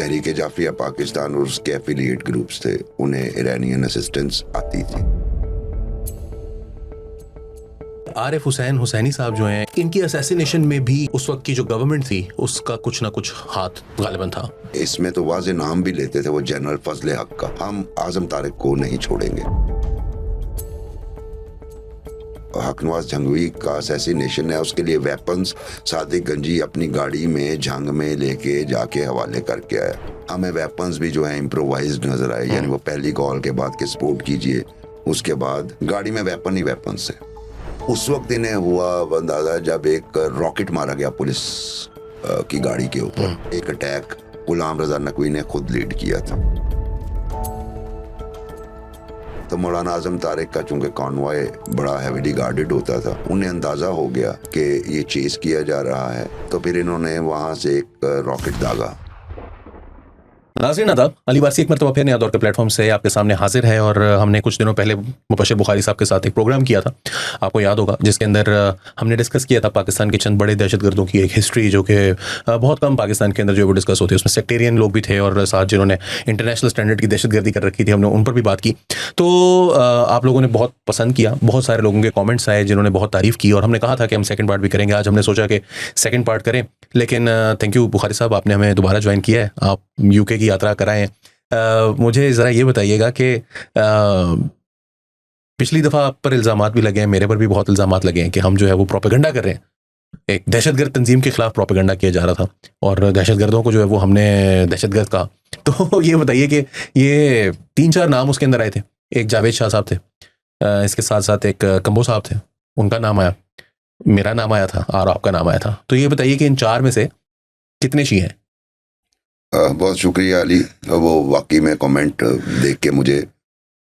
तहरीक जाफरिया पाकिस्तान और उसके affiliate groups थे, उन्हें ईरानियन असिस्टेंस आती थी। आरिफ हुसैन हुसैनी साहब जो हैं, इनकी असैसिनेशन में भी उस वक्त की जो गवर्नमेंट थी उसका कुछ ना कुछ हाथ गालिबन था। इसमें तो वाज़े नाम भी लेते थे वो जनरल फजल हक का, हम आजम तारिक को नहीं छोड़ेंगे। हक नवाज जंगवी का असैसिनेशन है, उसके लिए वेपन्स सादिक गंजी अपनी गाड़ी में जंग में लेके जाके हवाले करके आया। हमें वेपन्स भी जो है इम्प्रोवाइज्ड नजर आए, यानी वो पहली कॉल के बाद के सपोर्ट कीजिए, उसके बाद गाड़ी में वेपन ही वेपन से। उस वक्त इन्हें हुआ अंदाजा जब एक रॉकेट मारा गया पुलिस की गाड़ी के ऊपर। एक अटैक गुलाम रजा नकवी ने खुद लीड किया था। तो मौलाना आजम तारिक का चूंकि कॉन्वॉय बड़ा हेवीली गार्डेड होता था, उन्हें अंदाजा हो गया कि ये चेस किया जा रहा है, तो फिर इन्होंने वहां से एक रॉकेट दागा। नाज़रीन आदाब, अली वारसी एक मरतबा फिर नया दौर के प्लेटफॉर्म से आपके सामने हाजिर है। और हमने कुछ दिनों पहले मुबश्शिर बुखारी साहब के साथ एक प्रोग्राम किया था, आपको याद होगा, जिसके अंदर हमने डिस्कस किया था पाकिस्तान के चंद बड़े दहशतगर्दों की एक हिस्ट्री, जो कि बहुत कम पाकिस्तान के अंदर जो वो डिस्कस होती है। उसमें सेक्टेरियन लोग भी थे और साथ जिन्होंने इंटरनेशनल स्टैंडर्ड की दहशतगर्दी कर रखी थी, हमने उन पर भी बात की। तो आप लोगों ने बहुत पसंद किया, बहुत सारे लोगों के कॉमेंट्स आए जिन्होंने बहुत तारीफ़ की, और हमने कहा था कि हम सेकंड पार्ट भी करेंगे। आज हमने सोचा कि सेकंड पार्ट करें, लेकिन थैंक यू बुखारी साहब, आपने हमें दोबारा ज्वाइन किया है, आप यूके की यात्रा कराएं। मुझे ज़रा ये बताइएगा कि पिछली दफ़ा आप पर इल्ज़ामात भी लगे हैं, मेरे पर भी बहुत इल्ज़ामात लगे हैं कि हम जो है वो प्रोपेगेंडा कर रहे हैं, एक दहशतगर्द तंजीम के खिलाफ प्रोपेगेंडा किया जा रहा था, और दहशतगर्दों को जो है वो हमने दहशतगर्द कहा। तो ये बताइए कि ये 3-4 नाम उसके अंदर आए थे। एक जावेद शाह साहब थे, इसके साथ साथ एक कंबो साहब थे, उनका नाम आया, मेरा नाम आया था और आपका नाम आया था। तो ये बताइए कि इन 4 में से कितने शी हैं? बहुत शुक्रिया अली। वो वाकई में कमेंट देख के मुझे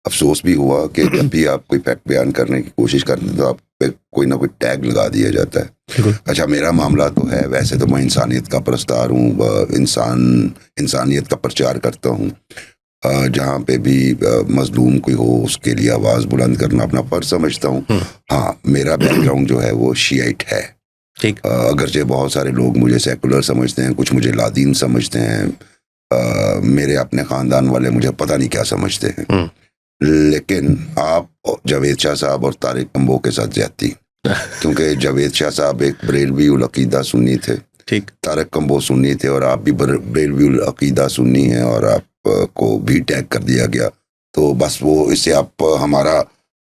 अफसोस भी हुआ कि जब भी आप कोई फैक्ट बयान करने की कोशिश करते हैं तो आप पे कोई ना कोई टैग लगा दिया जाता है। अच्छा, मेरा मामला तो है, वैसे तो मैं इंसानियत का परस्तार हूँ, इंसानियत का प्रचार करता हूँ। जहाँ पे भी मजलूम कोई हो उसके लिए आवाज़ बुलंद करना अपना फ़र्ज समझता हूँ। हाँ, मेरा बैकग्राउंड जो है वो शियाइट है। ठीक। अगरचे बहुत सारे लोग मुझे सेकुलर समझते हैं, कुछ मुझे लादीन समझते हैं, मेरे अपने ख़ानदान वाले मुझे पता नहीं क्या समझते हैं। लेकिन आप जावेद शाह साहब और तारिक कंबो के साथ ज्यादती, क्योंकि जावेद शाह साहब एक बरेलवी उल अकीदा सुन्नी थे, ठीक, तारिक कंबो सुन्नी थे, और आप भी बरेलवी उल अकीदा सुन्नी हैं, और आप को भी टैग कर दिया गया। तो बस वो इससे आप हमारा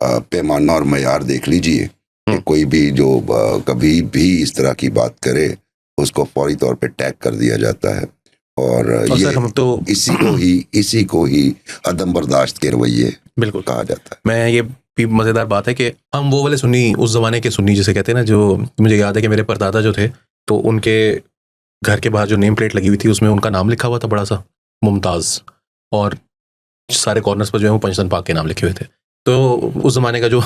पैमाना और मयार देख लीजिए कि कोई भी जो कभी भी इस तरह की बात करे उसको फौरी तौर पे टैग कर दिया जाता है, और ये हम तो इसी को ही अदम बर्दाश्त के रवैये बिल्कुल कहा जाता है। मैं ये भी मज़ेदार बात है कि हम वो वाले सुन्नी, उस ज़माने के सुन्नी जिसे कहते हैं ना, जो मुझे याद है कि मेरे परदादा जो थे, तो उनके घर के बाहर जो नेम प्लेट लगी हुई थी उसमें उनका नाम लिखा हुआ था बड़ा सा, मुमताज़, और सारे कॉर्नर्स पर जो है वो पंचतन पाक के नाम लिखे हुए थे। तो उस ज़माने का जो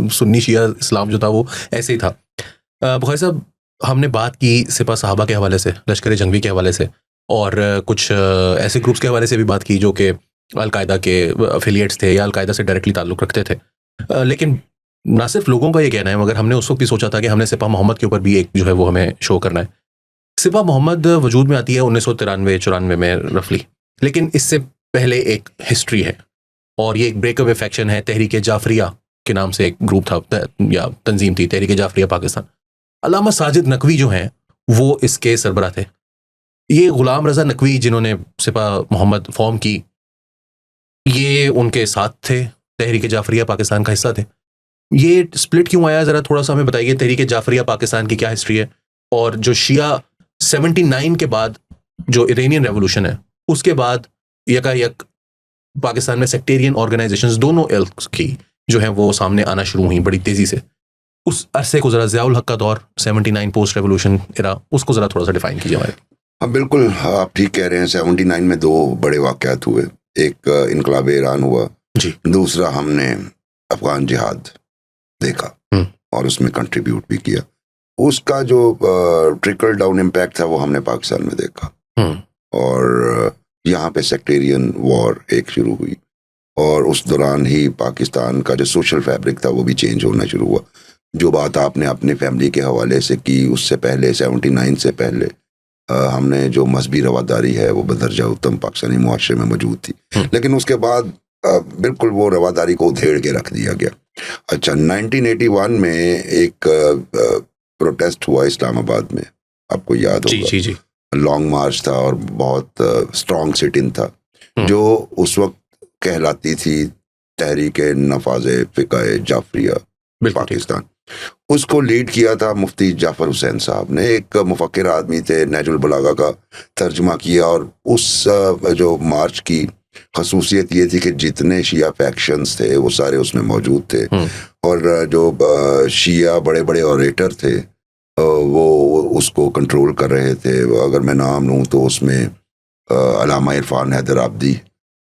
सुन्नी शिया इस्लाम जो था वो ऐसे ही था। बुखारी साहब, हमने बात की सिपा साहबा के हवाले से, लश्कर जंगवी के हवाले से, और कुछ ऐसे ग्रुप्स के हवाले से भी बात की जो कि अलकायदा के एफिलिएट्स थे या अलकायदा से डायरेक्टली ताल्लुक़ रखते थे। लेकिन ना सिर्फ लोगों का ये कहना है, मगर हमने उस वक्त भी सोचा था कि हमने सिपा मोहम्मद के ऊपर भी एक जो है वो हमें शो करना है। सिपा मोहम्मद वजूद में आती है 1993-94 में रफली, लेकिन इससे पहले एक हिस्ट्री है, और ये एक ब्रेकअवे फैक्शन है। तहरीक जाफरिया के नाम से एक ग्रुप था या तंजीम थी, तहरीक जाफरिया पाकिस्तान। अल्लामा साजिद नकवी जो हैं वो इसके सरबराह थे। ये गुलाम रजा नकवी जिन्होंने सिपा मोहम्मद फॉर्म की, ये उनके साथ थे, तहरीक जाफरिया पाकिस्तान का हिस्सा थे। ये स्प्लिट क्यों आया, ज़रा थोड़ा सा हमें बताइए। तहरीक जाफरिया पाकिस्तान की क्या हिस्ट्री है, और जो शिया 79 के बाद जो इरानियन रेवोल्यूशन है उसके बाद यकायक पाकिस्तान में सेक्टेरियन ऑर्गेनाइजेशंस दोनों इल्क की जो है वो सामने आना शुरू हुई बड़ी तेज़ी से। उस अरसे को ज़रा ज़ियाउल हक का दौर, 79 पोस्ट रेवोल्यूशन एरा, उसको ज़रा थोड़ा सा डिफाइन कीजिए हमारे। हाँ बिल्कुल, आप ठीक कह रहे हैं। 79 में 2 बड़े वाक़यात हुए। एक इनकलाब ईरान हुआ जी, दूसरा हमने अफगान जिहाद देखा और उसमें कंट्रीब्यूट भी किया। उसका जो ट्रिकल डाउन इम्पैक्ट था वो हमने पाकिस्तान में देखा, और यहाँ पे सेक्टेरियन वॉर एक शुरू हुई, और उस दौरान ही पाकिस्तान का जो सोशल फैब्रिक था वो भी चेंज होना शुरू हुआ। जो बात आपने अपने फैमिली के हवाले से की, उससे पहले 79 से पहले हमने जो मजहबी रवादारी है वो बदरजा उत्तम पाकिस्तानी मुआशरे में मौजूद थी, लेकिन उसके बाद बिल्कुल वो रवादारी को उधेड़ के रख दिया गया। अच्छा, 1981 में एक प्रोटेस्ट हुआ इस्लामाबाद में, आपको याद जी होगा। जी जी लॉन्ग मार्च था और बहुत स्ट्रॉन्ग सिट इन था, जो उस वक्त कहलाती थी तहरीक नफाज फ़िक़्ह जाफरिया बिल्कुल ठीक। पाकिस्तान। उसको लीड किया था मुफ्ती जाफर हुसैन साहब ने, एक मुफक्किर आदमी थे, नहजुल बलागा का तर्जुमा किया। और उस जो मार्च की खसूसियत ये थी कि जितने शिया फैक्शंस थे वो सारे उसमें मौजूद थे, और जो शिया बड़े बड़े ऑरेटर थे वो उसको कंट्रोल कर रहे थे। अगर मैं नाम लूँ तो उसमें अलामा इरफान हैदर आबदी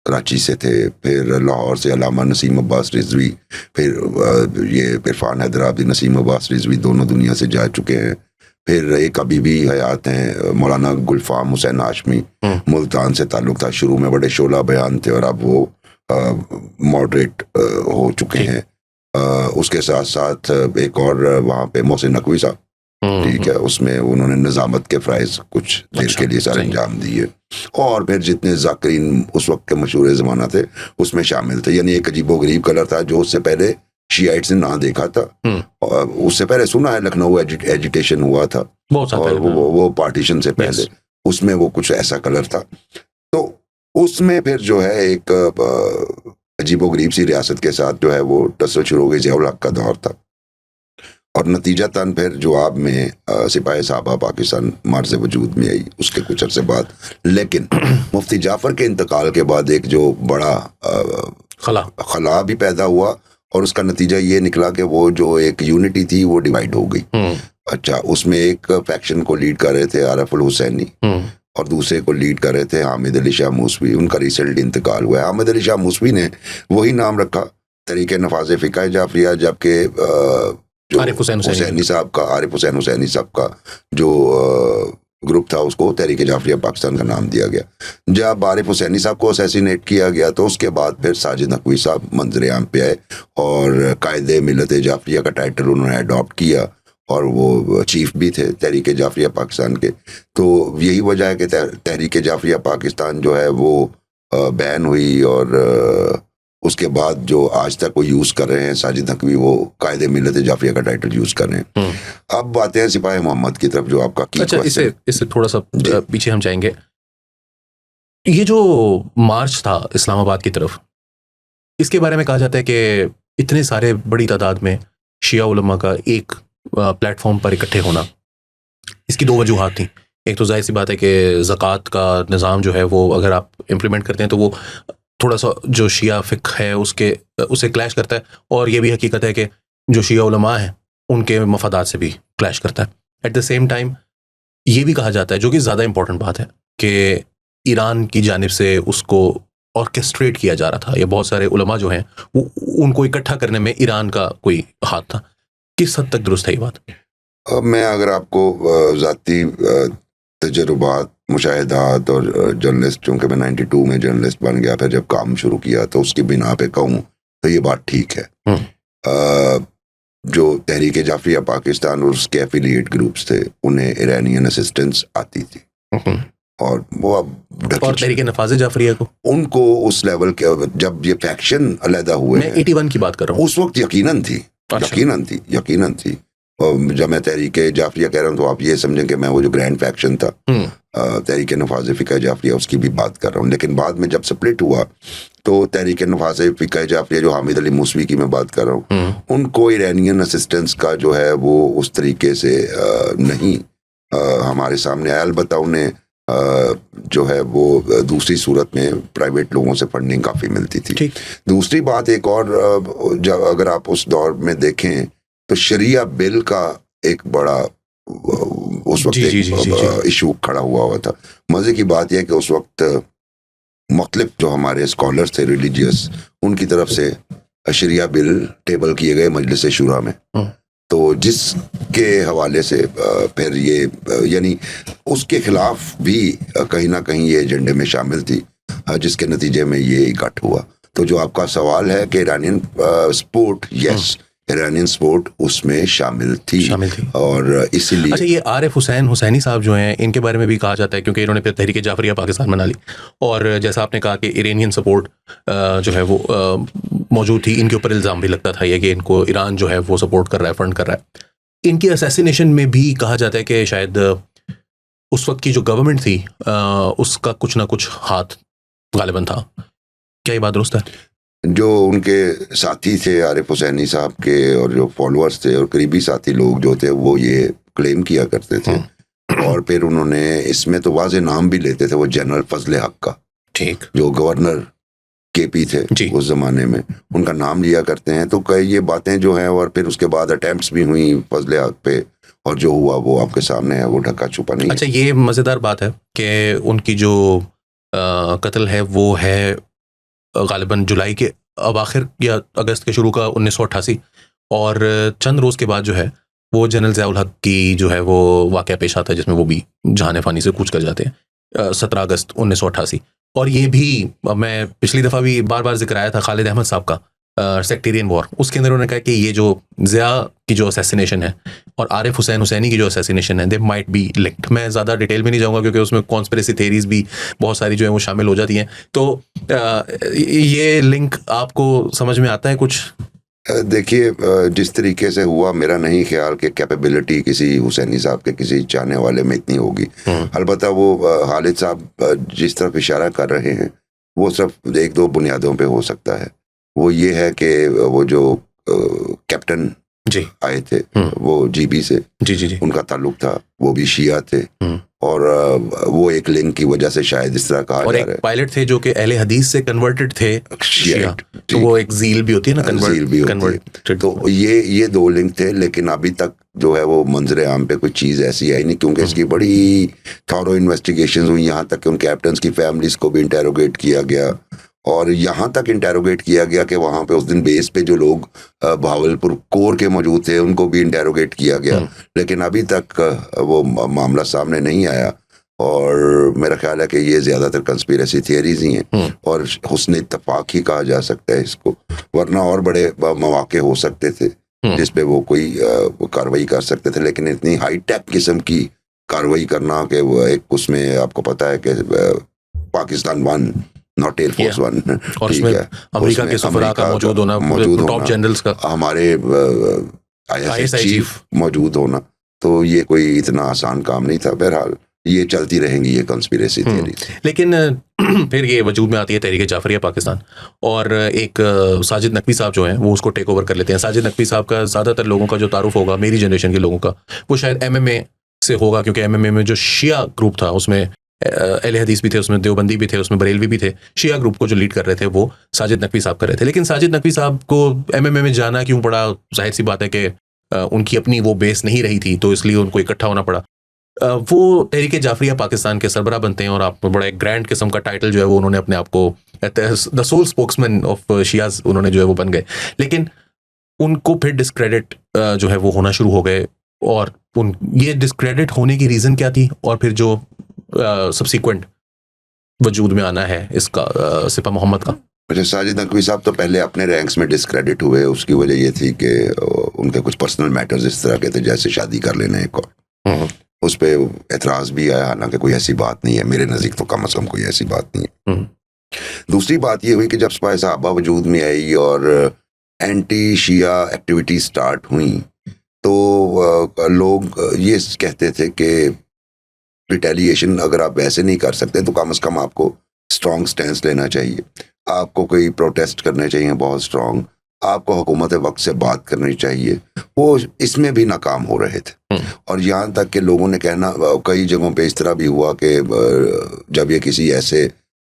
कराची से थे, फिर लाहौर से अलामा नसीम अब्बास रिजवी, फिर ये इरफान हैदर आबदी, नसीम अब्बास रिजवी दोनों दुनिया से जा चुके हैं। फिर एक अभी भी हयात हैं मौलाना गुलफाम हुसैन हाशमी, मुल्तान से ताल्लुक़ था, शुरू में बड़े शोला बयान थे और अब वो मॉडरेट हो चुके हैं। उसके साथ साथ एक और वहाँ पे मोहसिन नकवी साहब, ठीक है, उसमें उन्होंने निज़ामत के फ़राइज़ कुछ देर के लिए सारे अंजाम दिए। और फिर जितने ज़ाकिरीन उस वक्त के मशहूर ज़माना थे उसमें शामिल थे। यानी एक अजीबो गरीब कलर था जो उससे पहले शियाइट्स ने ना देखा था। और उससे पहले सुना है लखनऊ एजिटेशन हुआ था, और वो पार्टीशन से पहले उसमें वो कुछ ऐसा कलर था। तो उसमें फिर जो है एक अजीबो गरीब सी रियासत के साथ जो है वो टसल शुरू हो गई। ज़ियाउल हक का दौर था, और नतीजतन फिर जवाब में सिपाही साहबा पाकिस्तान मार्ज़ वजूद में आई उसके कुछ अरसे बाद। लेकिन मुफ्ती जाफ़र के इंतकाल के बाद एक जो बड़ा खला भी पैदा हुआ, और उसका नतीजा ये निकला कि वो जो एक यूनिटी थी वो डिवाइड हो गई। अच्छा, उसमें एक फैक्शन को लीड कर रहे थे आरिफ अल हुसैनी, और दूसरे को लीड कर रहे थे हामिद अली शाह मूसवी। उनका रिसेंट इंतकाल हुआ है। हामिद अली शाह मूसवी ने वही नाम रखा, तहरीक नफाज फ़िक़्ह जाफरिया, जबकि आरिफ हुसैन हुसैनी साहब का जो ग्रुप था उसको तहरीक जाफरिया पाकिस्तान का नाम दिया गया। जब आरिफ हुसैनी साहब को असैसिनेट किया गया तो उसके बाद फिर साजिद नकवी साहब मंजर आम पे आए, और कायदे मिलत जाफरिया का टाइटल उन्होंने अडॉप्ट किया, और वो चीफ भी थे तहरीक जाफरिया पाकिस्तान के। तो यही वजह है कि तहरीक जाफरिया पाकिस्तान जो है वो बैन हुई, और उसके बाद जो आज तक वो यूज़ कर रहे हैं साजिद नकवी, वो कायदे मिलत जाफरिया का टाइटल यूज़ कर रहे हैं। अब बातें हैं सिपाही मोहम्मद की तरफ, जो आपका अच्छा, इससे थोड़ा सा पीछे हम जाएंगे। ये जो मार्च था इस्लामाबाद की तरफ, इसके बारे में कहा जाता है कि इतने सारे बड़ी तादाद में शिया उलमा का एक प्लेटफॉर्म पर इकट्ठे होना, इसकी दो वजूहात थी। एक तो जाहिर सी बात है कि ज़कात का निज़ाम जो है वो अगर आप इम्प्लीमेंट करते हैं तो वो थोड़ा सा जो शिया फ़िक़्ह है उससे क्लैश करता है, और ये भी हकीकत है कि जो शिया उलमा हैं उनके मफादात से भी क्लैश करता है। एट द सेम टाइम ये भी कहा जाता है, जो कि ज़्यादा इंपॉर्टेंट बात है, कि ईरान की जानिब से उसको ऑर्केस्ट्रेट किया जा रहा था। ये बहुत सारे उलमा जो हैं वो उनको इकट्ठा करने में ईरान का कोई हाथ था। किस हद तक दुरुस्त है ये बात? मैं अगर आपको ज़ाती तजुर्बात, मुशाहिदात और जर्नलिस्ट, चूँकि मैं 92 में जर्नलिस्ट बन गया, फिर जब काम शुरू किया तो उसकी बिना पे कहूँ तो ये बात ठीक है। जो तहरीक जाफरिया पाकिस्तान और उसके एफिलिएट ग्रुप्स थे उन्हें ईरानियन असिस्टेंस आती थी, और वो अब और तहरीक नफाज जाफरिया को उनको उस लेवल के, जब ये फैक्शन अलहदा हुए, मैं 81 की बात कर रहा हूँ, उस वक्त यकीनन थी। और जब मैं तहरीक जाफरिया कह रहा हूँ तो आप ये समझें कि मैं वो जो ग्रैंड फैक्शन था तहरीक नफाज फ़िक़्ह जाफरिया उसकी भी बात कर रहा हूँ। लेकिन बाद में जब स्प्लिट हुआ तो तहरीक नफाज फ़िक़्ह जाफरिया, जो हामिद अली मूसवी की मैं बात कर रहा हूँ, उनको ईरानियन असिस्टेंस का जो है वो उस तरीके से नहीं हमारे सामने आया। अलबत्ता उन्हें जो है वो दूसरी सूरत में प्राइवेट लोगों से फंडिंग काफ़ी मिलती थी। दूसरी बात एक और, जब अगर आप उस दौर में देखें तो शरिया बिल का एक बड़ा उस वक्त इशू खड़ा हुआ था। मज़े की बात यह है कि उस वक्त मुख्तलिफ जो हमारे स्कॉलर्स थे रिलीजियस, उनकी तरफ से शरिया बिल टेबल किए गए मजलिस शुरा में, तो जिसके हवाले से फिर ये यानी उसके खिलाफ भी कहीं ना कहीं ये एजेंडे में शामिल थी, जिसके नतीजे में ये इकट्ठ हुआ। तो जो आपका सवाल है कि Iranian support, yes, Iranian support उसमें शामिल थी। और इसीलिए अच्छा, ये आरिफ हुसैनी साहब जो हैं, इनके बारे में भी कहा जाता है क्योंकि इन्होंने फिर तहरीक जाफरिया पाकिस्तान बना ली, और जैसा आपने कहा कि इरानियन सपोर्ट जो है वो मौजूद थी, इनके ऊपर इल्ज़ाम भी लगता था ये कि इनको ईरान जो है वो सपोर्ट कर रहा है, फंड कर रहा है। इनकी असैसिनेशन में भी कहा जाता है कि शायद उस वक्त की जो गवर्नमेंट थी उसका कुछ ना कुछ हाथ गालिबन था। क्या ये बात दुरुस्त है? जो उनके साथी थे आरिफ हुसैनी साहब के, और जो फॉलोअर्स थे और करीबी साथी लोग जो थे, वो ये क्लेम किया करते थे। और फिर उन्होंने इसमें तो वाज़े नाम भी लेते थे, वो जनरल फजल हक का, ठीक, जो गवर्नर केपी थे उस जमाने में, उनका नाम लिया करते हैं। तो कई ये बातें जो हैं, और फिर उसके बाद अटेम्प्ट्स भी हुई फजल हक पे, और जो हुआ वो आपके सामने है, वो ढका छुपा नहीं। अच्छा, ये मज़ेदार बात है कि उनकी जो कत्ल है वो है गालिबन जुलाई के अवाखिर या अगस्त के शुरू का 1988, और चंद रोज़ के बाद जो है वो जनरल ज़ियाउल हक की जो है वो वाक़या पेश आता है जिसमें वो भी जाने फानी से कूच कर जाते हैं 17 अगस्त 1988। और ये भी मैं पिछली दफ़ा भी बार बार जिक्र आया था खालिद अहमद साहब का सेक्टेरियन वॉर, उसके अंदर उन्होंने कहा कि ये जो ज़िया की जो असैसिनेशन है और आरिफ हुसैनी की जो असैसिनेशन है, दे माइट बी लिंक्ड। मैं ज़्यादा डिटेल में नहीं जाऊंगा क्योंकि उसमें कॉन्स्पिरेसी थेरीज भी बहुत सारी जो है वो शामिल हो जाती हैं। तो ये लिंक आपको समझ में आता है कुछ? देखिए, जिस तरीके से हुआ, मेरा नहीं ख्याल कि कैपेबिलिटी किसी हुसैनी साहब के किसी चाहने वाले में इतनी होगी। अलबत्ता वो खालिद साहब जिस तरफ इशारा कर रहे हैं, वो सिर्फ एक दो बुनियादों पे हो सकता है। वो ये है कि वो जो कैप्टन जी आए थे वो जीबी से, जी उनका ताल्लुक था, वो भी शिया थे, और वो एक लिंक की वजह से शायद इस तरह कहा और जा एक रहा है। पायलट थे जो कि अहले हदीस से कन्वर्टेड थे शिया, तो वो एक ज़ील भी होती है ना, ज़ील भी होती है। तो ये दो लिंक थे, लेकिन अभी तक जो है वो मंजरे आम पे कोई चीज़ ऐसी आई नहीं, क्योंकि इसकी बड़ी थॉरो इन्वेस्टिगेशन हुई, यहाँ तक कि उन कैप्टन्स की फैमिलीज को भी इंटेरोगेट किया गया, और यहाँ तक इंटेरोगेट किया गया कि वहाँ पे उस दिन बेस पे जो लोग भावलपुर कोर के मौजूद थे उनको भी इंटेरोगेट किया गया, लेकिन अभी तक वो मामला सामने नहीं आया। और मेरा ख्याल है कि ये ज़्यादातर कंस्पिरेसी थियरीज ही हैं, और हुस्न इत्तफाक ही कहा जा सकता है इसको, वरना और बड़े मौके हो सकते थे जिस पे वो कोई कार्रवाई कर सकते थे, लेकिन इतनी हाई टेक किस्म की कार्रवाई करना कि वो एक उसमें आपको पता है कि Pakistan one, not air force one, ठीक है, अमेरिका के सफरा का मौजूद होना, टॉप जनरल्स का, हमारे ISI चीफ मौजूद होना, तो ये कोई इतना आसान काम नहीं था। बहरहाल ये चलती रहेंगी ये कंस्पिरेसी थ्योरी। लेकिन फिर ये वजूद में आती है तहरीक जाफरिया पाकिस्तान, और एक साजिद नकवी साहब जो हैं वो उसको टेक ओवर कर लेते हैं। साजिद नकवी साहब का ज़्यादातर लोगों का जो तारुफ होगा, मेरी जनरेशन के लोगों का, वो शायद MMA से होगा, क्योंकि MMA में जो शिया ग्रुप था उसमें अहले हदीस भी थे, उसमें देवबंदी भी थे, उसमें बरेलवी भी थे। शिया ग्रुप को जो लीड कर रहे थे वो साजिद नकवी साहब कर रहे थे। लेकिन साजिद नकवी साहब को MMA में जाना क्यों पड़ा? जाहिर सी बात है कि उनकी अपनी वो बेस नहीं रही थी, तो इसलिए उनको इकट्ठा होना पड़ा। वो तहरीक जाफरिया पाकिस्तान के सरबराह बनते हैं, और आप बड़ा एक ग्रैंड किस्म का टाइटल जो है वो उन्होंने अपने आप को the sole spokesman of Shias उन्होंने जो है वो बन गए। लेकिन उनको फिर डिस्क्रेडिट जो है वो होना शुरू हो गए, और ये डिस्क्रेडिट होने की रीज़न क्या थी, और फिर जो सब्सिक्वेंट वजूद में आना है इसका सिपा मोहम्मद का? अच्छा, साजिद नकवी साहब तो पहले अपने रैंक्स में डिस्क्रेडिट हुए। उसकी वजह ये थी कि उनके कुछ पर्सनल मैटर्स इस तरह के थे, जैसे शादी कर लेना एक और, उस पर एतराज़ भी आया, हालांकि कोई ऐसी बात नहीं है, मेरे नज़दीक तो कम अज़ कम कोई ऐसी बात नहीं है। दूसरी बात ये हुई कि जब स्पाई साहबा वजूद में आई और एंटी शिया एक्टिविटी स्टार्ट हुई, तो लोग ये कहते थे कि रिटेलिएशन अगर आप वैसे नहीं कर सकते तो कम से कम आपको स्ट्रॉन्ग स्टैंस लेना चाहिए, आपको कोई प्रोटेस्ट करने चाहिए बहुत स्ट्रॉन्ग, आपको हुकूमत वक्त से बात करनी चाहिए। वो इसमें भी नाकाम हो रहे थे, और यहाँ तक कि लोगों ने कहना, कई जगहों पे इस तरह भी हुआ कि जब ये किसी ऐसे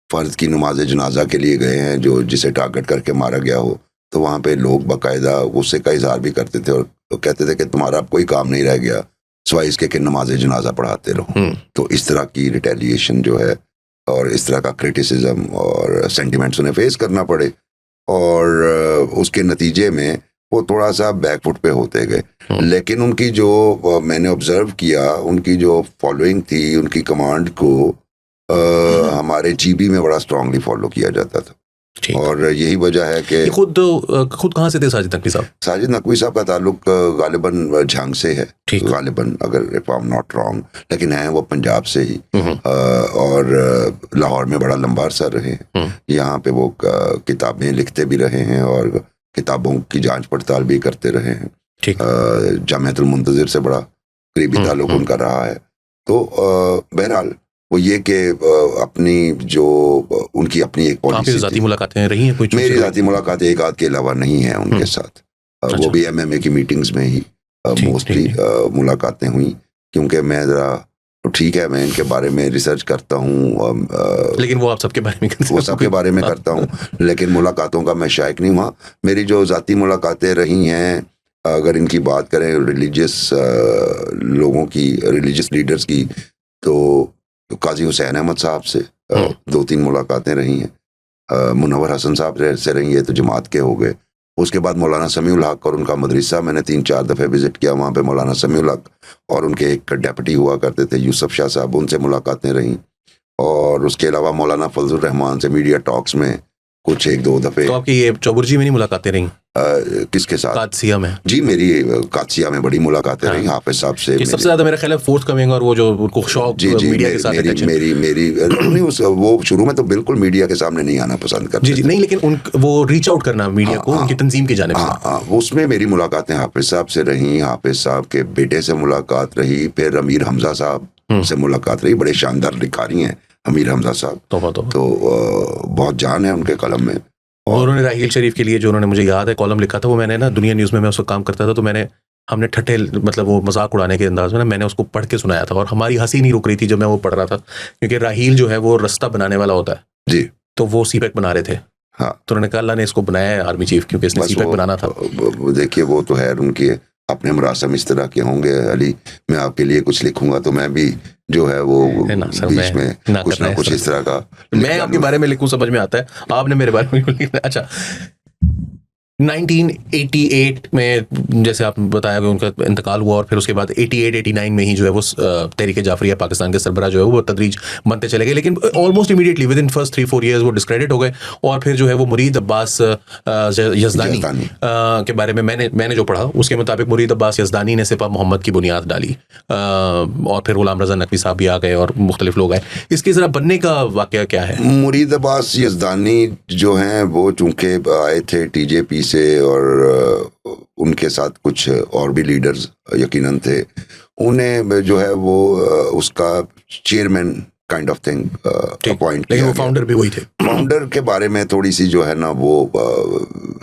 फ़र्द की नमाज जनाजा के लिए गए हैं जो जिसे टारगेट करके मारा गया हो, तो वहाँ पे लोग बाकायदा गुस्से का इजहार भी करते थे, और तो कहते थे कि तुम्हारा अब कोई काम नहीं रह गया सिवाय इसके कि नमाज जनाजा पढ़ाते रहो। तो इस तरह की रिटेलिएशन जो है, और इस तरह का क्रिटिसिज्म और सेंटिमेंट्स उन्हें फेस करना पड़े, और उसके नतीजे में वो थोड़ा सा बैकफुट पे होते गए। लेकिन उनकी जो मैंने ऑब्जर्व किया, उनकी जो फॉलोइंग थी, उनकी कमांड को हमारे GB में बड़ा स्ट्रांगली फॉलो किया जाता था। ठीक। और यही वजह है कि ये खुद कहाँ से थे साजिद नकवी साहब? साजिद नकवी साहब का ताल्लुक गालिबन झांग से है, ठीक। गालिबन, अगर if I am not wrong, लेकिन हैं वो पंजाब से ही। हम्म, और लाहौर में बड़ा लंबा अरसा रहे हैं। हम्म, यहाँ पे वो किताबें लिखते भी रहे हैं और किताबों की जांच पड़ताल भी करते रहे हैं। ठीक। जामियातुल मुंतज़िर से बड़ा करीबी ताल्लुक उनका रहा है। तो बहरहाल वो ये कि अपनी जो उनकी अपनी एक आपकी पॉलिसी ज़ाती थी। मुलाकातें रही हैं कोई? मेरी ज़ाती मुलाकातें एक आध के अलावा नहीं है उनके साथ। अच्छा। वो भी एमएमए की मीटिंग्स में ही ठीक, मोस्टली मुलाकातें हुई, क्योंकि मैं ज़रा ठीक है, मैं इनके बारे में रिसर्च करता हूँ, लेकिन वो आप सबके बारे में करते वो हैं? सबके बारे में करता हूँ, लेकिन मुलाकातों का मैं शायक नहीं हुआ। मेरी जो ज़ाती मुलाकातें रही हैं, अगर इनकी बात करें रिलीजियस लोगों की, रिलीजियस लीडर्स की, तो काजी हुसैन अहमद साहब से 2-3 मुलाकातें रही हैं। मुनव्वर हसन साहब से रही है, तो जमात के हो गए। उसके बाद मौलाना समीउल हक और उनका मदरसा मैंने 3-4 दफ़े विज़िट किया। वहाँ पे मौलाना समीउल हक और उनके एक डेप्यूटी हुआ करते थे यूसुफ शाह साहब, उनसे मुलाकातें रहीं। और उसके अलावा मौलाना फजलुर रहमान से मीडिया टॉक्स में कुछ 1-2 दफ़े। तो आपकी ये चौबुर्जी में नहीं मुलाकातें रही? किसके साथ? कादसिया में। जी, मेरी कादसिया में बड़ी मुलाकातें रही हाफिज साहब से। सबसे ज़्यादा मेरा ख्याल है फोर्थ कमिंग और वो जो उनको शौक मीडिया के साथ मेरी नहीं, वो शुरू में तो बिल्कुल मीडिया के सामने नहीं आना पसंद करते। जी, नहीं, लेकिन वो रीच आउट करना मीडिया को उनकी तंजीम की जानिब से। हाँ, उसमें मेरी मुलाकातें हाफिज साहब से रही, हाफिज साहब के बेटे से मुलाकात रही, फिर अमीर हमजा साहब से मुलाकात रही। बड़े शानदार लिखारी हैं अमीर हमजा साहब, तो बहुत जान है उनके कलम में। और उन्होंने राहील शरीफ के लिए जो उन्होंने, मुझे याद है, कॉलम लिखा था, वो मैंने ना दुनिया न्यूज़ में मैं उस वक्त काम करता था, तो हमने ठट्ठे, मतलब वो मजाक उड़ाने के अंदाज में ना मैंने उसको पढ़ के सुनाया था, और हमारी हंसी नहीं रुक रही थी जब मैं वो पढ़ रहा था, क्योंकि राहील जो है वो रास्ता बनाने वाला होता है जी, तो वो सीपैक बना रहे थे। हाँ, तो उन्होंने कहा अल्लाह ने इसको बनाया है आर्मी चीफ, क्योंकि इसने सीपैक बनाना था। देखिए, वो तो है, उनके अपने मरासम इस तरह के होंगे। अली, मैं आपके लिए कुछ लिखूंगा तो मैं भी जो है वो बीच में कुछ ना कुछ इस तरह का मैं आपके बारे में लिखूं, समझ में आता है, आपने मेरे बारे में लिखना। अच्छा, 1988 में जैसे आप बताया कि उनका इंतकाल हुआ, और फिर उसके बाद 88-89 में ही जो है वो तहरीक जाफरिया पाकिस्तान के सरबराह जो है वो तदरीज बनते चले गए, लेकिन almost immediately with in first 3-4 years वो डिस्क्रेडिट हो गए। और फिर जो है वो मुरीद अब्बास यज़दानी के बारे में मैंने जो पढ़ा, उसके मुताबिक मुरीद अब्बास यज़दानी ने सिपा मोहम्मद की बुनियाद डाली, और फिर गुलाम रज़ा नकवी साहब भी आ गए और मुख्तलिफ लोग आए। इसकी ज़रा बनने का वाक़या क्या है? मुरीद अब्बास यज़दानी जो हैं वो चूँकि आए थे TJP से, और उनके साथ कुछ और भी लीडर्स यकीनन थे, उन्हें जो है वो उसका chairman kind of thing appoint किया। लेकिन वो फाउंडर भी वही थे। फाउंडर के बारे में थोड़ी सी जो है ना वो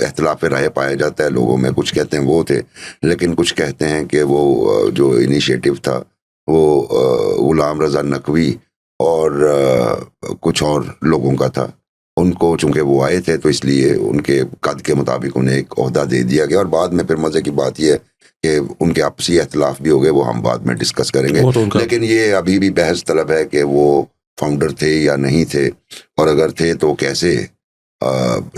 इख्तिलाफ राय पाया जाता है लोगों में। कुछ कहते हैं वो थे, लेकिन कुछ कहते हैं कि वो जो इनिशिएटिव था वो गुलाम रज़ा नकवी और कुछ और लोगों का था। उनको चूंकि वो आए थे तो इसलिए उनके कद के मुताबिक उन्हें एक ओहदा दे दिया गया। और बाद में फिर मज़े की बात यह है कि उनके आपसी इख्तिलाफ भी हो गए, वो हम बाद में डिस्कस करेंगे। लेकिन ये अभी भी बहस तलब है कि वो फाउंडर थे या नहीं थे, और अगर थे तो कैसे।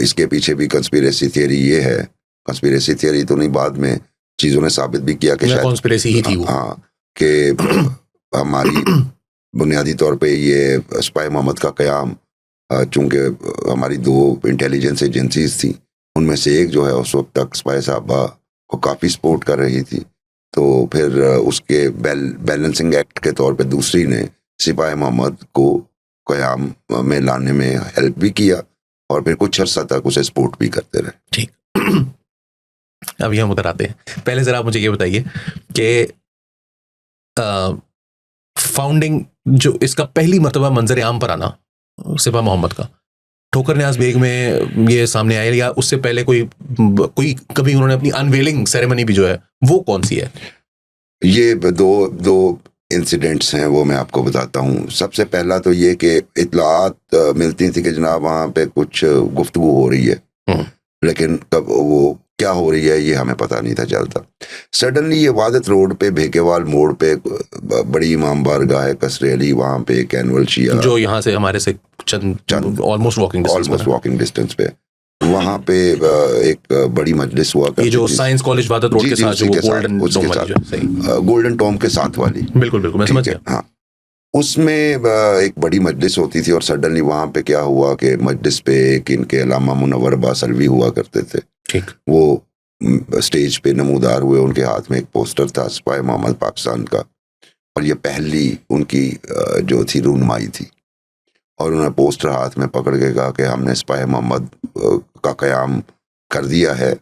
इसके पीछे भी कंस्पिरेसी थियरी ये है, कंस्पिरेसी थियरी तो नहीं, बाद में चीज़ों ने साबित भी किया कि शायद कंस्पिरेसी ही थी वो। हाँ, कि हमारी बुनियादी तौर पे ये स्पाई मोहम्मद का क़याम, चूँकि हमारी 2 इंटेलिजेंस एजेंसीज थी, उनमें से एक जो है उस वक्त तक स्पाई साहबा को काफ़ी सपोर्ट कर रही थी, तो फिर उसके बैलेंसिंग एक्ट के तौर पे दूसरी ने सिपाही मोहम्मद को क़याम में लाने में हेल्प भी किया, और फिर कुछ अर्सा तक उसे सपोर्ट भी करते रहे। ठीक, अभी हम उधर आते हैं। पहले ज़रा आप मुझे ये बताइए कि फाउंडिंग जो इसका पहली मर्तबा मंजर आम पर आना सिपा मोहम्मद का, ठोकर न्याज बेग में ये सामने आया, या उससे पहले कोई कभी उन्होंने अपनी अनवेलिंग सेरेमनी भी जो है वो कौन सी है? ये दो इंसिडेंट्स हैं, वो मैं आपको बताता हूँ। सबसे पहला तो ये कि इत्तलात मिलती थी कि जनाब वहाँ पे कुछ गुफ्तगू हो रही है, लेकिन कब वो क्या हो रही है ये हमें पता नहीं था चलता। सडनली ये वादत रोड पे भेकेवाल मोड़ पे बड़ी इमाम बारगाह है कसरेली, वहाँ पे एक एनुअल शिया जो यहाँ से हमारे से चंद ऑलमोस्ट वॉकिंग डिस्टेंस पे, वहाँ पे एक बड़ी मजलिस हुआ करती, ये जो साइंस कॉलेज वादत रोड के साथ जो गोल्डन टॉम के साथ वाली, बिल्कुल मैं समझ गया। हाँ, उसमें एक बड़ी मजलिस होती थी और सडनली वहाँ पे क्या हुआ कि मजलिस पे एक इनके अल्लामा मुनव्वर बासलवी हुआ करते थे। ठीक। वो स्टेज पे नमूदार हुए, उनके हाथ में एक पोस्टर था सिपाही मोहम्मद पाकिस्तान का, और ये पहली उनकी जो थी रूनुमाई थी, और उन्होंने पोस्टर हाथ में पकड़ के कहा कि हमने सिपाही मोहम्मद का क़याम कर दिया है,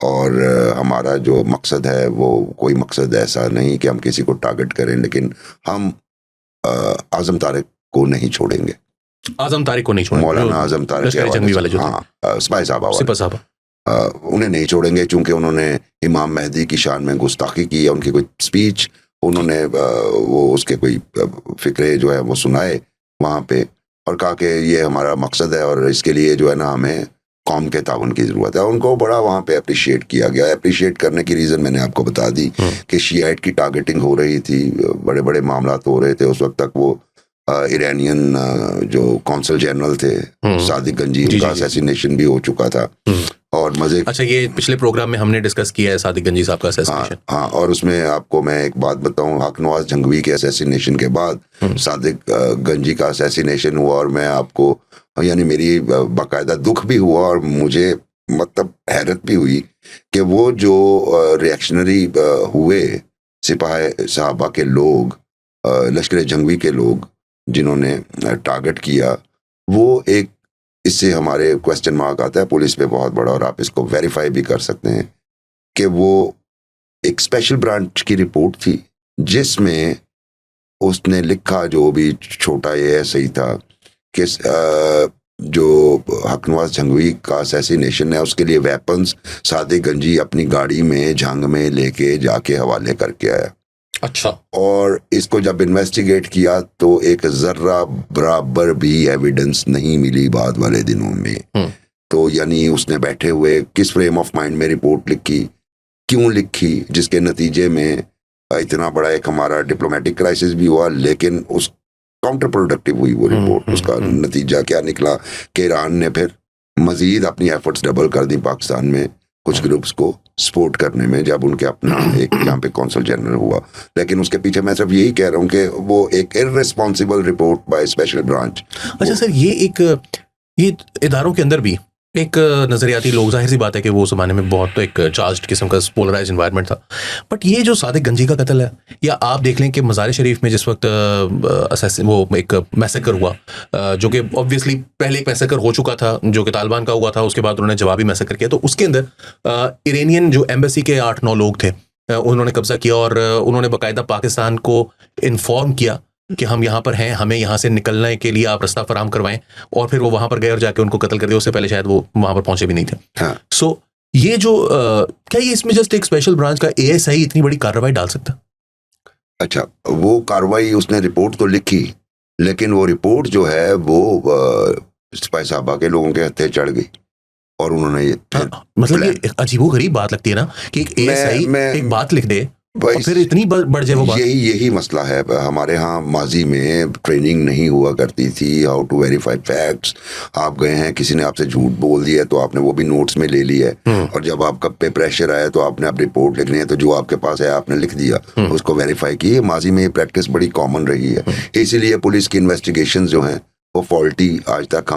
और हमारा जो मकसद है वो कोई मकसद ऐसा नहीं कि हम किसी को टारगेट करें, लेकिन हम आज़म तारिक को नहीं छोड़ेंगे। आज़म तारिक को नहीं छोड़ेंगे, मौलाना आज़म तारिक लश्कर जंगवी वाले जो थे, हाँ, सिपाही साहबा सिपा साहबा, उन्हें नहीं छोड़ेंगे, चूंकि उन्होंने इमाम मेहदी की शान में गुस्ताखी की है। उनकी कोई स्पीच उन्होंने वो उसके कोई फिक्रे जो है वो सुनाए वहाँ पे, और कहा कि ये हमारा मकसद है और इसके लिए जो है ना हमें कौम के ताउन की ज़रूरत है। उनको बड़ा वहाँ पे अप्रिशिएट किया गया। अप्रिशिएट करने की रीज़न मैंने आपको बता दी कि शियाइट की टारगेटिंग हो रही थी, बड़े बड़े मामला हो रहे थे उस वक्त तक। वो ईरानियन जो कौंसल जनरल थे सादिक गंजी, उनका असैसिनेशन भी हो चुका था। और मजे, अच्छा, ये पिछले प्रोग्राम में हमने डिस्कस किया है सादिक गंजी साहब का असैसिनेशन। हाँ, और उसमें आपको मैं एक बात बताऊं, हक नवाज जंगवी के असैसिनेशन के बाद सादिक गंजी का असैसिनेशन हुआ, और मैं आपको यानी मेरी बाकायदा दुख भी हुआ और मुझे मतलब हैरत भी हुई कि वो जो रिएक्शनरी हुए सिपाही साहबा के लोग, लश्कर जंगवी के लोग जिन्होंने टारगेट किया, वो एक, इससे हमारे क्वेश्चन मार्क आता है पुलिस पे बहुत बड़ा, और आप इसको वेरीफाई भी कर सकते हैं कि वो एक स्पेशल ब्रांच की रिपोर्ट थी जिसमें उसने लिखा, जो भी छोटा ये सही था, कि जो हक नवाज जंगवी का असैसिनेशन है उसके लिए वेपन्स सादिक गंजी अपनी गाड़ी में जंग में लेके जाके हवाले करके आया। अच्छा। और इसको जब इन्वेस्टिगेट किया तो एक जर्रा बराबर भी एविडेंस नहीं मिली बाद वाले दिनों में। तो यानी उसने बैठे हुए किस फ्रेम ऑफ माइंड में रिपोर्ट लिखी, क्यों लिखी, जिसके नतीजे में इतना बड़ा एक हमारा डिप्लोमेटिक क्राइसिस भी हुआ, लेकिन उस काउंटर प्रोडक्टिव हुई वो रिपोर्ट। उसका नतीजा क्या निकला कि ईरान ने फिर मजीद अपनी एफर्ट्स डबल कर दी पाकिस्तान में कुछ ग्रुप्स को सपोर्ट करने में, जब उनके अपना एक यहाँ पे कौंसल जनरल हुआ। लेकिन उसके पीछे मैं सिर्फ यही कह रहा हूँ कि वो एक irresponsible report by special branch. अच्छा सर, ये इदारों के अंदर भी एक नजरियाती लोग, जाहिर सी बात है कि वो ज़माने में बहुत एक चार्ज्ड किस्म का पोलराइज इन्वायरमेंट था, बट ये जो सादिक गंजी का कत्ल है, या आप देख लें कि मज़ार शरीफ में जिस वक्त वो एक मैसेकर हुआ, जो कि ऑब्वियसली पहले एक मैसेकर हो चुका था जो कि तालिबान का हुआ था, उसके बाद उन्होंने जवाबी मैसेकर किया, तो उसके अंदर ईरानियन जो एम्बेसी के 8-9 लोग थे उन्होंने कब्जा किया, और उन्होंने बाकायदा पाकिस्तान को इन्फॉर्म किया कि हम यहाँ पर हैं, हमें यहाँ से निकलने के लिए आप रास्ता फराहम करवाएं, और फिर वो वहाँ पर गए और जाके उनको कत्ल कर दिया। उससे पहले शायद वो वहाँ पर पहुंचे भी नहीं थे। हाँ। सो ये जो क्या ये इसमें जस्ट एक स्पेशल ब्रांच का एएसआई इतनी बड़ी कार्रवाई डाल सकता? अच्छा, वो कार्रवाई उसने रिपोर्ट तो लिखी, लेकिन वो रिपोर्ट जो है वो सिपाही साहबा के लोगों के हत्थे चढ़ गई, और उन्होंने ये मतलब ये अजीबोगरीब बात लगती है ना कि एक एएसआई एक बात लिख दे और फिर इतनी बढ़ जाए वो बात। यही मसला है। हमारे यहाँ माजी में ट्रेनिंग नहीं हुआ करती थी हाउ टू वेरीफाई फैक्ट्स। आप गए हैं, किसी ने आपसे झूठ बोल दिया तो आपने वो भी नोट्स में ले लिया है, और जब आपका पे प्रेशर आया तो आपने अब रिपोर्ट लिखनी है, तो जो आपके पास है आपने लिख दिया, उसको वेरीफाई की। माजी में ये प्रैक्टिस बड़ी कॉमन रही है, इसीलिए पुलिस की इन्वेस्टिगेशन जो है वो फॉल्टी आज तक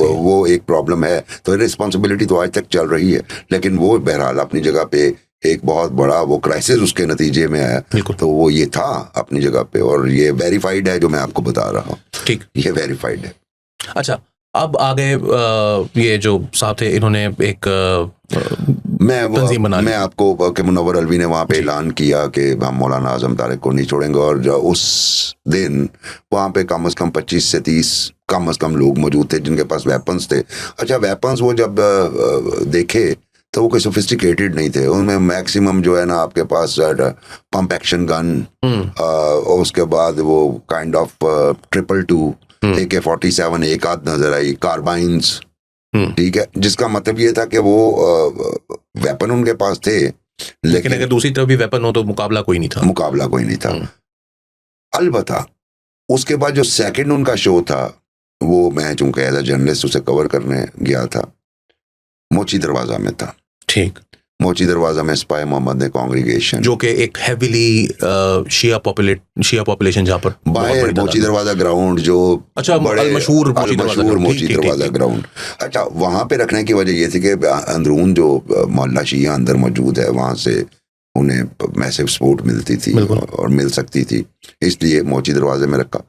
वो एक प्रॉब्लम है। तो रिस्पॉन्सिबिलिटी तो आज तक चल रही है, लेकिन वो बहरहाल अपनी जगह पे एक बहुत बड़ा वो क्राइसिस उसके नतीजे में आया, तो वो ये था अपनी जगह पे, और ये वेरीफाइड है जो मैं आपको बता रहा हूँ। ठीक, ये वेरीफाइड है। अच्छा, अब आ गए ये जो साहब थे, इन्होंने एक मैं आपको कि मुनव्वर अलवी ने वहाँ पे ऐलान किया कि हम मौलाना आज़म तारिक को नहीं छोड़ेंगे, और उस दिन वहाँ पे कम से कम 25 से 30 कम से कम लोग मौजूद थे जिनके पास वेपन्स थे। अच्छा, वेपन्स वो जब देखे तो वो कोई सोफिस्टिकेटेड नहीं थे, उनमें मैक्सिमम जो है ना आपके पास पंप एक्शन गन, और उसके बाद वो काइंड ऑफ 222 AK-47 एक आध नजर आई, कार्बाइन्स, ठीक है, जिसका मतलब ये था कि वो वेपन उनके पास थे, लेकिन अगर दूसरी तरफ भी वेपन हो तो मुकाबला कोई नहीं था। अलबत्ता उसके बाद जो सेकंड उनका शो था, वो मैं चूंकि एज अ जर्नलिस्ट उसे कवर करने गया था, मोची दरवाजा में था। ठीक। मोची दरवाजा में स्पाई मोहम्मद ने कांग्रीगेशन, जो कि एक हेवीली शिया पॉपुलेशन जहाँ पर बहुत बाहर बड़ी मोची तादाद में। दरवाजा ग्राउंड जो अच्छा, अलमशहूर मोची दरवाजा ग्राउंड, मोची ठीक, ठीक, दरवाजा ठीक। ग्राउंड। अच्छा, वहाँ पे रखने की वजह ये थी कि अंदरून जो मोहल्ला शिया अंदर मौजूद है वहाँ से उन्हें मैसिव सपोर्ट मिलती थी बिल्कुल। और मिल सकती थी, इसलिए मोची दरवाजे में रखा।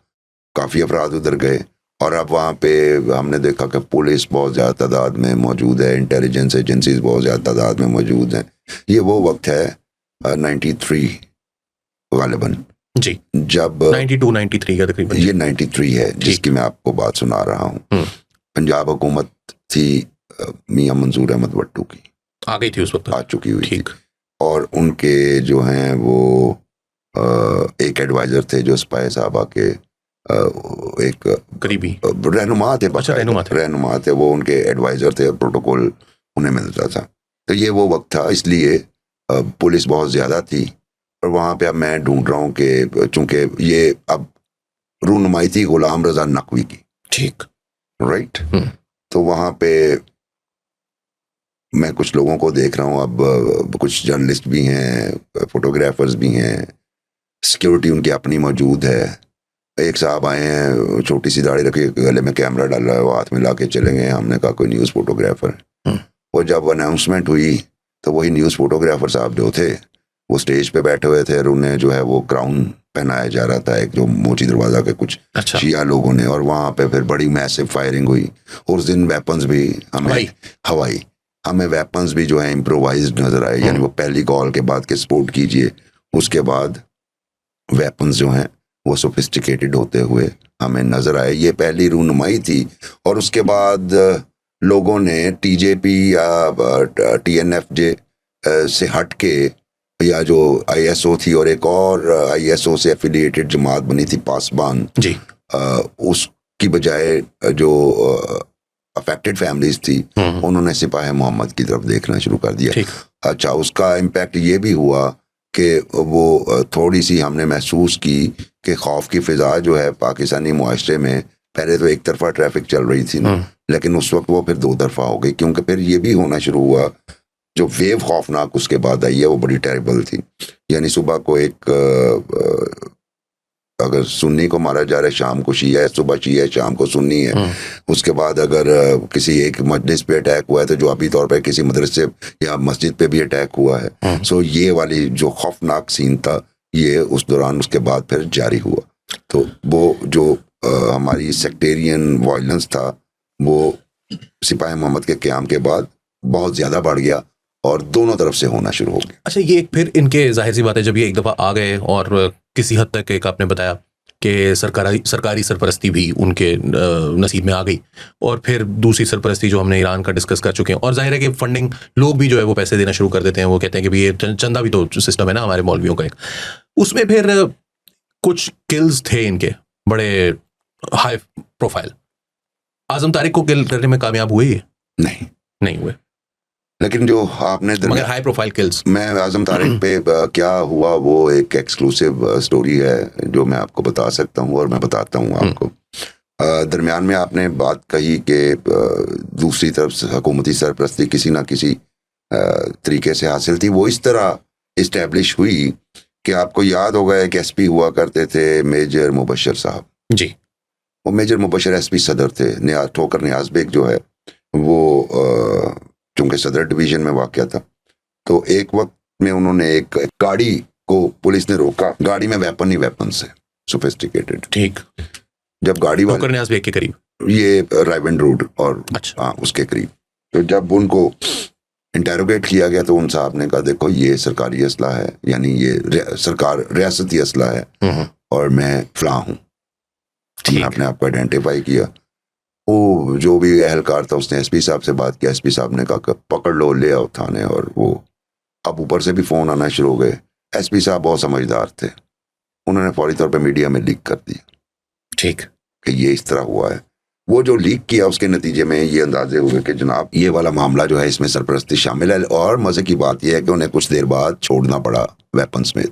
काफ़ी अफराद उधर गए और अब वहाँ पे हमने देखा कि पुलिस बहुत ज़्यादा तादाद में मौजूद है, इंटेलिजेंस एजेंसीज बहुत ज़्यादा तादाद में मौजूद हैं। ये वो वक्त है 93 गालिबन, जी, जब 92 93 का तकरीबन। ये 93 है जिसकी मैं आपको बात सुना रहा हूँ। पंजाब हुकूमत थी मियां मंजूर अहमद भट्टू की, आ गई थी उस वक्त, आ चुकी हुई थी, ठीक। और उनके जो हैं वो एक एडवाइजर थे जो स्पाई साहबा के एक करीबी रहनुमा थे, अच्छा, रहनुमा थे, वो उनके एडवाइजर थे, प्रोटोकॉल उन्हें मिलता था। तो ये वो वक्त था, इसलिए पुलिस बहुत ज़्यादा थी। और वहाँ पे अब मैं ढूंढ रहा हूँ कि चूंकि ये अब रूनुमाई थी गुलाम रजा नकवी की, ठीक, राइट। तो वहाँ पे मैं कुछ लोगों को देख रहा हूँ, अब कुछ जर्नलिस्ट भी हैं, फोटोग्राफर्स भी हैं, सिक्योरिटी उनकी अपनी मौजूद है। एक साहब आए हैं, छोटी सी दाढ़ी रखी, गले में कैमरा डाला है, वो हाथ में ला के चले गए। हमने कहा कोई न्यूज़ फोटोग्राफर। और जब अनाउंसमेंट हुई तो वही न्यूज़ फोटोग्राफर साहब जो थे वो स्टेज पे बैठे हुए थे और उन्हें जो है वो क्राउन पहनाया जा रहा था, एक जो मोची दरवाजा के कुछ अच्छा, शिया लोगों ने। और वहाँ पे फिर बड़ी मैसिव फायरिंग हुई। और उस दिन वेपन्स भी हमें वेपन्स भी जो है इम्प्रोवाइज्ड नजर आए, यानी वो पहली कॉल के बाद के सपोर्ट कीजिए, उसके बाद वेपन्स जो हैं वो सोफिस्टिकेटेड होते हुए हमें नजर आए। ये पहली रूनुमाई थी। और उसके बाद लोगों ने टीजेपी या टीएनएफजे से हट के, या जो आईएसओ थी और एक और आईएसओ से एफिलिएटेड जमात बनी थी पासबान जी, उसकी बजाय जो अफेक्टेड फैमिलीज थी उन्होंने सिपाही मोहम्मद की तरफ देखना शुरू कर दिया। अच्छा, उसका इम्पैक्ट ये भी हुआ कि वो थोड़ी सी हमने महसूस की कि खौफ की फिजा जो है पाकिस्तानी मुआशरे में, पहले तो एक तरफा ट्रैफिक चल रही थी ना, लेकिन उस वक्त वो फिर दो तरफा हो गई, क्योंकि फिर ये भी होना शुरू हुआ, जो वेव खौफनाक उसके बाद आई है वो बड़ी टेरिबल थी। यानी सुबह को एक अगर सुन्नी को मारा जा रहा है, शाम को शिया है, सुबह शिया है, शाम को सुन्नी है। उसके बाद अगर किसी एक मजलिस पे अटैक हुआ है तो जो अभी तौर पे किसी मदरसे या मस्जिद पे भी अटैक हुआ है। सो ये वाली जो खौफनाक सीन था ये उस दौरान उसके बाद फिर जारी हुआ। तो वो जो हमारी सेक्टेरियन वायलेंस था वो सिपाही मोहम्मद के क़याम के बाद बहुत ज़्यादा बढ़ गया और दोनों तरफ से होना शुरू हो गया। अच्छा, ये फिर इनके जाहिर सी बात है जब ये एक दफ़ा आ गए और किसी हद तक एक आपने बताया कि सरकारी सरपरस्ती भी उनके नसीब में आ गई, और फिर दूसरी सरपरस्ती जो हमने ईरान का डिस्कस कर चुके हैं, और जाहिर है कि फंडिंग लोग भी जो है वो पैसे देना शुरू कर देते हैं। वो कहते हैं कि भाई ये चंदा भी तो सिस्टम है ना हमारे मौलवियों का एक। उसमें फिर कुछ किल्स थे इनके बड़े हाई प्रोफाइल। आजम तारिक को किल करने में कामयाब हुए? नहीं हुए, लेकिन जो आपने मगर हाई प्रोफाइल किल्स। मैं आजम तारिक पे क्या हुआ वो एक एक्सक्लूसिव स्टोरी है जो मैं आपको बता सकता हूँ, और मैं बताता हूँ आपको। दरमियान में आपने बात कही कि दूसरी तरफ हुकूमती सरपरस्ती किसी ना किसी तरीके से हासिल थी। वो इस तरह इस्टेब्लिश हुई कि आपको याद होगा एक एसपी हुआ करते थे मेजर मुबशर साहब जी। वो मेजर मुबशर एसपी सदर थे। ठोकर नियाज बेग जो है वो चूंकि सदर डिवीजन में वाक़या था, तो एक वक्त में उन्होंने एक गाड़ी को पुलिस ने रोका। गाड़ी में वेपन ही वेपन से सोफिस्टिकेटेड। ठीक। जब गाड़ी वाले ठोकर नियाज बेग के करीब, ये रायबंद रोड और अच्छा, उसके करीब, तो जब उनको इंटेरोगेट किया गया तो उन साहब ने कहा देखो ये सरकारी असला है, यानी ये सरकार रियासती असला है और मैं फला हूँ। मैंने अपने आप को आइडेंटिफाई किया। वो जो भी एहलकार था उसने एसपी साहब से बात किया। एसपी साहब ने कहा पकड़ लो, ले आओ थाने। और वो अब ऊपर से भी फ़ोन आना शुरू हो गए। एसपी साहब बहुत समझदार थे, उन्होंने फौरी तौर पे मीडिया में लीक कर दिया। ठीक, कि ये इस तरह हुआ है। वो जो लीक किया उसके नतीजे में ये अंदाजे हुए कि जनाब ये वाला मामला जो है इसमें सरपरस्ती शामिल है। और मज़े की बात यह है कि उन्हें कुछ देर बाद छोड़ना पड़ा वेपन्स में।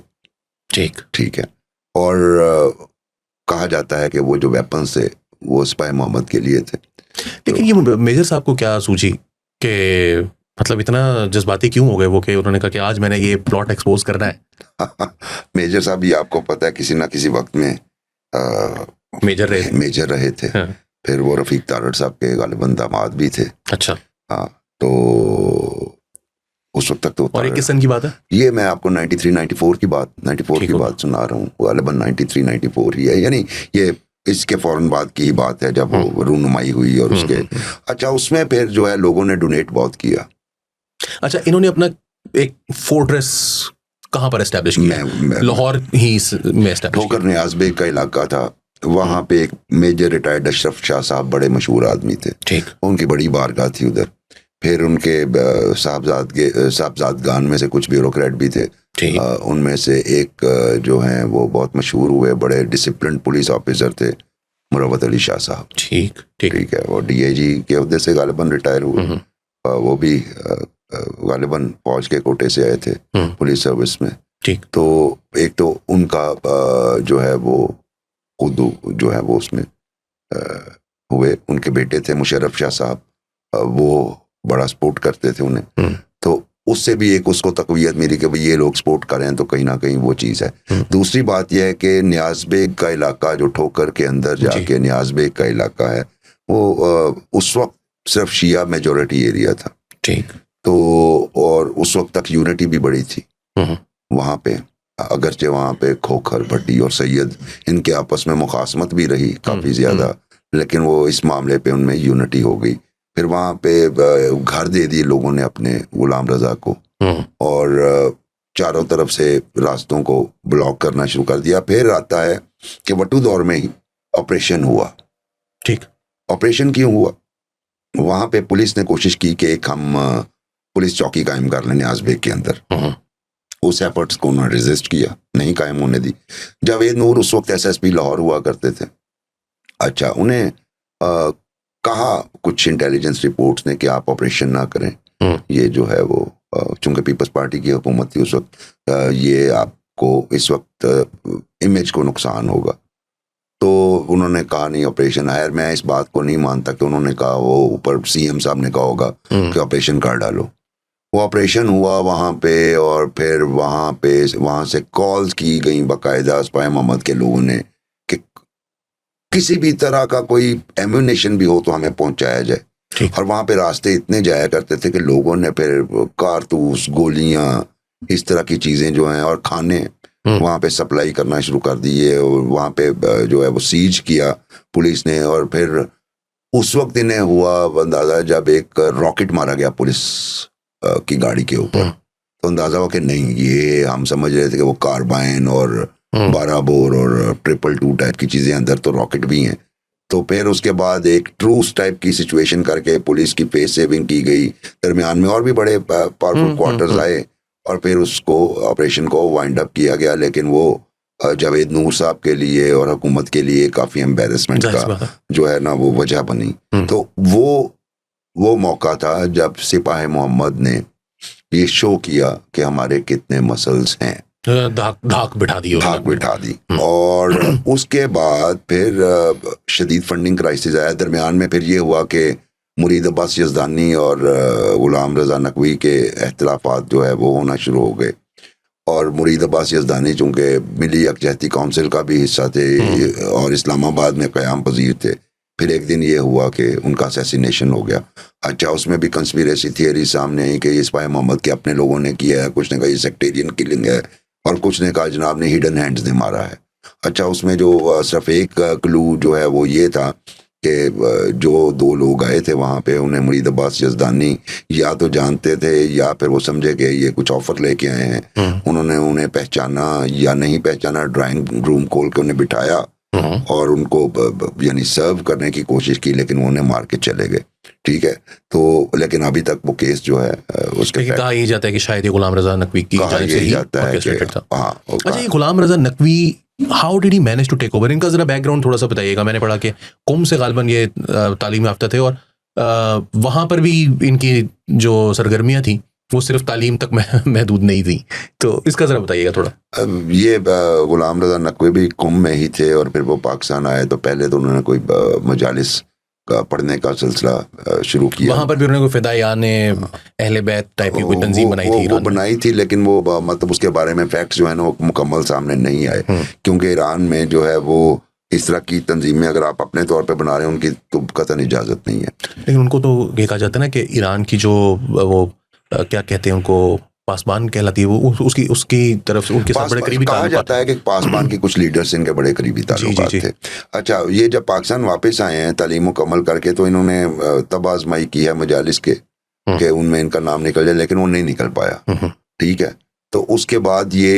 ठीक है। और कहा जाता है कि वो जो वेपन्स थे वो सिपाही मोहम्मद के लिए थे। लेकिन ये मेजर साहब को क्या सूझी कि मतलब इतना जज्बाती क्यों हो गए वो कि उन्होंने कहा कि आज मैंने ये प्लॉट एक्सपोज करना है? मेजर साहब, ये आपको पता है किसी ना किसी वक्त में मेजर रहे थे। मेजर रहे थे। हाँ। फिर वो रफीक तारड़ साहब के गालिबन दामाद भी थे। अच्छा। हाँ, तो उस वक्त तक तो और ये किस सन की बात है? ये मैं आपको 93-94 की बात 94 की बात सुना रहा हूँ। गालिबन 93-94 ही है, यानी ये इसके फौरन बाद की ही बात है जब वो रूनुमाई हुई और उसके अच्छा उसमें फिर जो है लोगों ने डोनेट बहुत किया। अच्छा, इन्होंने अपना एक फोर्ट्रेस कहाँ पर एस्टैब्लिश किया? लाहौर ही में एस्टैब्लिश। ठोकर नियाज बेग का इलाका था, वहाँ पे एक मेजर रिटायर्ड अशरफ शाह साहब बड़े मशहूर आदमी थे। ठीक। उनकी बड़ी बारगाह थी उधर। फिर उनके साहबजादगान में से कुछ ब्यूरोक्रेट भी थे। उनमें से एक जो हैं वो बहुत मशहूर हुए, बड़े डिसिप्लिन पुलिस ऑफिसर थे, मुरवत अली शाह साहब। ठीक है। और डीआईजी के ओहदे से गालिबन रिटायर हुए। वो भी गालिबन फौज के कोटे से आए थे पुलिस सर्विस में। ठीक। तो एक तो उनका जो है वो खुद जो है वो उसमें हुए। उनके बेटे थे मुशर्रफ शाह साहब, वो बड़ा सपोर्ट करते थे उन्हें। तो उससे भी एक उसको तकवीयत मिली कि भाई ये लोग सपोर्ट करें, तो कहीं ना कहीं वो चीज़ है। दूसरी बात यह है कि नियाज बेग का इलाका जो ठोकर के अंदर जाके नियाज बेग का इलाका है, वो उस वक्त सिर्फ शिया मेजॉरिटी एरिया था। ठीक। तो और उस वक्त तक यूनिटी भी बड़ी थी वहाँ पे, अगरचे वहाँ पे खोखर, भट्टी और सैयद इनके आपस में मुखासमत भी रही काफ़ी ज़्यादा, लेकिन वो इस मामले पे उनमें यूनिटी हो गई। फिर वहाँ पे घर दे दिए लोगों ने अपने गुलाम रजा को, और चारों तरफ से रास्तों को ब्लॉक करना शुरू कर दिया। फिर आता है कि वटू दौर में ही ऑपरेशन हुआ। ठीक। ऑपरेशन क्यों हुआ? वहाँ पे पुलिस ने कोशिश की कि एक हम पुलिस चौकी कायम कर लें नियाज बेग के अंदर। उस एफर्ट्स को उन्होंने रेजिस्ट किया, नहीं कायम होने दी। जावेद नूर उस वक्त एसएसपी लाहौर हुआ करते थे। अच्छा, उन्हें कहा कुछ इंटेलिजेंस रिपोर्ट्स ने कि आप ऑपरेशन ना करें, ये जो है वो चूंकि पीपल्स पार्टी की हुकूमत थी उस वक्त, ये आपको इस वक्त इमेज को नुकसान होगा। तो उन्होंने कहा नहीं ऑपरेशन है। मैं इस बात को नहीं मानता कि उन्होंने कहा, वो ऊपर सीएम साहब ने कहा होगा कि ऑपरेशन कर डालो। वो ऑपरेशन हुआ वहाँ पे, और फिर वहाँ से कॉल्स की गई बाकायदा स्पाई मोहम्मद के लोगों ने कि किसी भी तरह का कोई एम्यूनेशन भी हो तो हमें पहुंचाया जाए। और वहाँ पे रास्ते इतने जाया करते थे कि लोगों ने फिर कारतूस, गोलियां, इस तरह की चीज़ें जो हैं, और खाने वहाँ पे सप्लाई करना शुरू कर दिए। और वहाँ पे जो है वो सीज किया पुलिस ने। और फिर उस वक्त इन्हें हुआ अंदाजा जब एक रॉकेट मारा गया पुलिस की गाड़ी के ऊपर, तो अंदाजा हुआ कि नहीं, ये हम समझ रहे थे कि वो कार्बाइन और 12 बोर और 222 टाइप की चीज़ें, अंदर तो रॉकेट भी हैं। तो फिर उसके बाद एक ट्रूस टाइप की सिचुएशन करके पुलिस की फेस सेविंग की गई। दरमियान में और भी बड़े पावरफुल क्वार्टर्स आए, और फिर उसको ऑपरेशन को वाइंड अप किया गया। लेकिन वो जावेद नूर साहब के लिए और हुकूमत के लिए काफ़ी एम्बेरसमेंट का जो है ना वो वजह बनी। तो वो मौका था जब सिपाही मोहम्मद ने ये शो किया कि हमारे कितने मसल्स हैं, धाक बिठा दी। और उसके बाद फिर शदीद फंडिंग क्राइसिस आया। दरमियान में फिर ये हुआ कि मुरीद अब्बास यज़दानी और गुलाम रज़ा नकवी के इख्तिलाफात जो है वो होना शुरू हो गए। और मुरीद अब्बास यज़दानी चूँकि मिली यकजहती काउंसिल का भी हिस्सा थे और इस्लामाबाद में क़याम पजीर थे, फिर एक दिन ये हुआ कि उनका असैसिनेशन हो गया। अच्छा, उसमें भी कंस्पिरेसी थियरी सामने आई कि ये स्पाई मोहम्मद के अपने लोगों ने किया है, कुछ ने कहा ये सेक्टेरियन किलिंग है, और कुछ ने कहा जनाब ने हिडन हैंड्स ने मारा है। अच्छा, उसमें जो सिर्फ एक क्लू जो है वो ये था कि जो 2 लोग आए थे वहाँ पे, उन्हें मुरीद अब्बास यज़दानी या तो जानते थे या फिर वो समझे कि ये कुछ ऑफर लेके आए हैं। उन्होंने उन्हें पहचाना या नहीं पहचाना, ड्राइंग रूम खोल के उन्हें बिठाया और उनको यानी सर्व करने की कोशिश की, लेकिन उन्हें मार के चले गए। ठीक है, तो लेकिन अभी तक वो केस जो है उसके कहा यही जाता है कि शायद ये गुलाम रजा नकवी की जानिब से ही ऑर्केस्ट्रेटेड था। अच्छा, ये Ghulam Raza Naqvi how did he manage to take over? इनका जरा बैकग्राउंड थोड़ा सा बताइएगा। मैंने पढ़ा कि कुम से गालिबन ये तालीम याफ्ता थे, और वहाँ पर भी इनकी जो सरगर्मियाँ थी वो सिर्फ तालीम तक महदूद नहीं थी, तो इसका जरा बताइएगा थोड़ा। ये गुलाम रजा नकवी भी कुम में ही थे, और फिर वो पाकिस्तान आए तो पहले तो उन्होंने कोई मजालिस पढ़ने का सिलसिला शुरू किया। वहाँ पर भी उन्होंने कोई फिदायान अहले बैत टाइप की कोई तंजीम बनाई थी? वो बनाई थी, लेकिन वो मतलब उसके बारे में फैक्ट्स जो है ना वो मुकम्मल सामने नहीं आए, क्योंकि ईरान में जो है वो इस तरह की तंजीमें अगर आप अपने तौर पे बना रहे हैं उनकी तो कतई इजाज़त नहीं है। लेकिन उनको तो ये कहा जाता है ना कि ईरान की जो वो क्या कहते हैं उनको, पासबान कहलाती है, वो उसकी तरफ से उनके साथ बड़े करीबी कहा ताल्लुकात जाता है कि पासबान के कुछ लीडर्स इनके बड़े करीबी ताल्लुकात थे। अच्छा, ये जब पाकिस्तान वापस आए हैं तालीम मुकम्मल करके, तो इन्होंने तब आजमाई की है मजालिस के कि उनमें इनका नाम निकल जाए, लेकिन वो नहीं निकल पाया। ठीक है, तो उसके बाद ये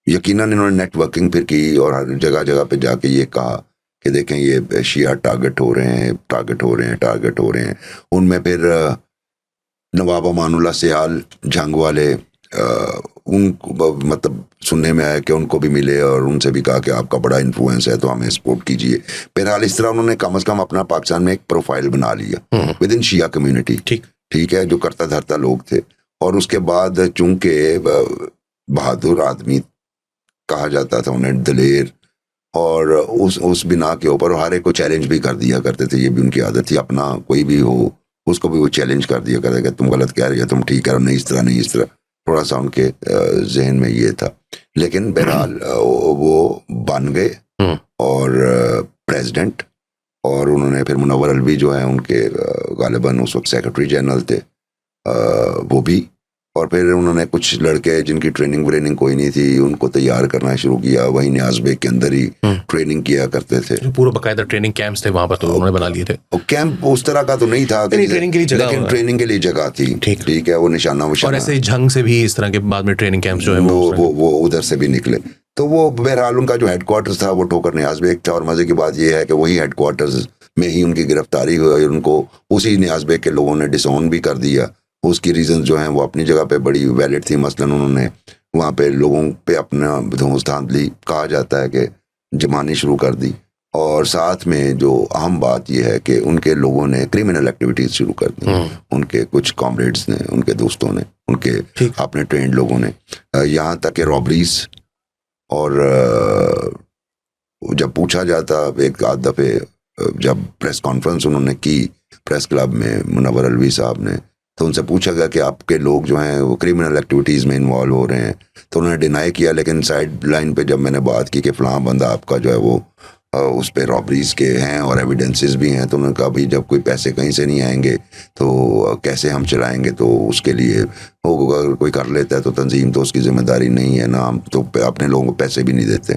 यकीनन इन्होंने नेटवर्किंग फिर की और हर जगह जगह पे जाके ये कहा कि देखें ये शिया टारगेट हो रहे हैं। उनमें फिर नवाब अमानुल्लाह सियाल जंग वाले उनको मतलब सुनने में आया कि उनको भी मिले और उनसे भी कहा कि आपका बड़ा इन्फ्लुएंस है तो हमें सपोर्ट कीजिए। बहरहाल इस तरह उन्होंने कम से कम अपना पाकिस्तान में एक प्रोफाइल बना लिया विद इन शिया कम्युनिटी। ठीक है, जो करता धरता लोग थे। और उसके बाद चूंकि बहादुर आदमी कहा जाता था उन्हें, दलेर, और उस बिना के ऊपर हर एक को चैलेंज भी कर दिया करते थे। ये भी उनकी आदत थी, अपना कोई भी हो उसको भी वो चैलेंज कर दिया करते कि तुम गलत कह रहे हो, तुम ठीक कह रहे हो, नहीं इस तरह थोड़ा सा उनके जहन में ये था। लेकिन बहरहाल वो बन गए और प्रेसिडेंट, और उन्होंने फिर मुनव्वर अलवी जो है उनके गालिबन उस वक्त सेक्रेटरी जनरल थे, वो भी। और फिर उन्होंने कुछ लड़के जिनकी ट्रेनिंग व्रेनिंग कोई नहीं थी उनको तैयार करना शुरू किया, वही न्याज बेग के अंदर ही ट्रेनिंग किया करते थे। पूरा बाकायदा ट्रेनिंग कैंप्स थे वहां पर, तो उन्होंने बना लिए थे। कैंप उस तरह का तो नहीं था, ट्रेनिंग के लिए जगह, लेकिन ट्रेनिंग के लिए जगह थी। ठीक है, वो निशाना और ऐसे झंग से भी इस तरह के बाद में ट्रेनिंग कैंप्स जो है वो उधर से भी निकले। तो वो बहरहाल उनका जो हेडक्वार्टर्स था वो ठोकर न्याज बेग था। और मजे की बात ये है कि वही हेडक्वार्टर्स में ही उनकी गिरफ्तारी हुई और उनको उसी न्याज बेग के लोगों ने डिसऑन भी कर दिया। उसकी रीजन जो हैं वो अपनी जगह पे बड़ी वैलिड थी। मसलन उन्होंने वहाँ पे लोगों पे अपना धौंस धांधली कहा जाता है कि जमानी शुरू कर दी, और साथ में जो अहम बात यह है कि उनके लोगों ने क्रिमिनल एक्टिविटीज शुरू कर दी। उनके कुछ कॉमरेड्स ने, उनके दोस्तों ने, उनके अपने ट्रेंड लोगों ने, यहाँ तक कि रॉबरीज। और जब पूछा जाता एक आध दफे जब प्रेस कॉन्फ्रेंस उन्होंने की प्रेस क्लब में मुनव्वर अलवी साहब ने, तो उनसे पूछा गया कि आपके लोग जो हैं वो क्रिमिनल एक्टिविटीज़ में इन्वॉल्व हो रहे हैं, तो उन्होंने डिनाई किया। लेकिन साइड लाइन पे जब मैंने बात की कि फ़लाँ बंदा आपका जो है वो उस पर रॉबरीज के हैं और एविडेंसेस भी हैं, तो उन्होंने कहा भाई जब कोई पैसे कहीं से नहीं आएंगे तो कैसे हम चलाएंगे, तो उसके लिए होगा अगर कोई कर लेता है तो तंजीम तो उसकी जिम्मेदारी नहीं है ना, हम तो अपने लोगों को पैसे भी नहीं देते।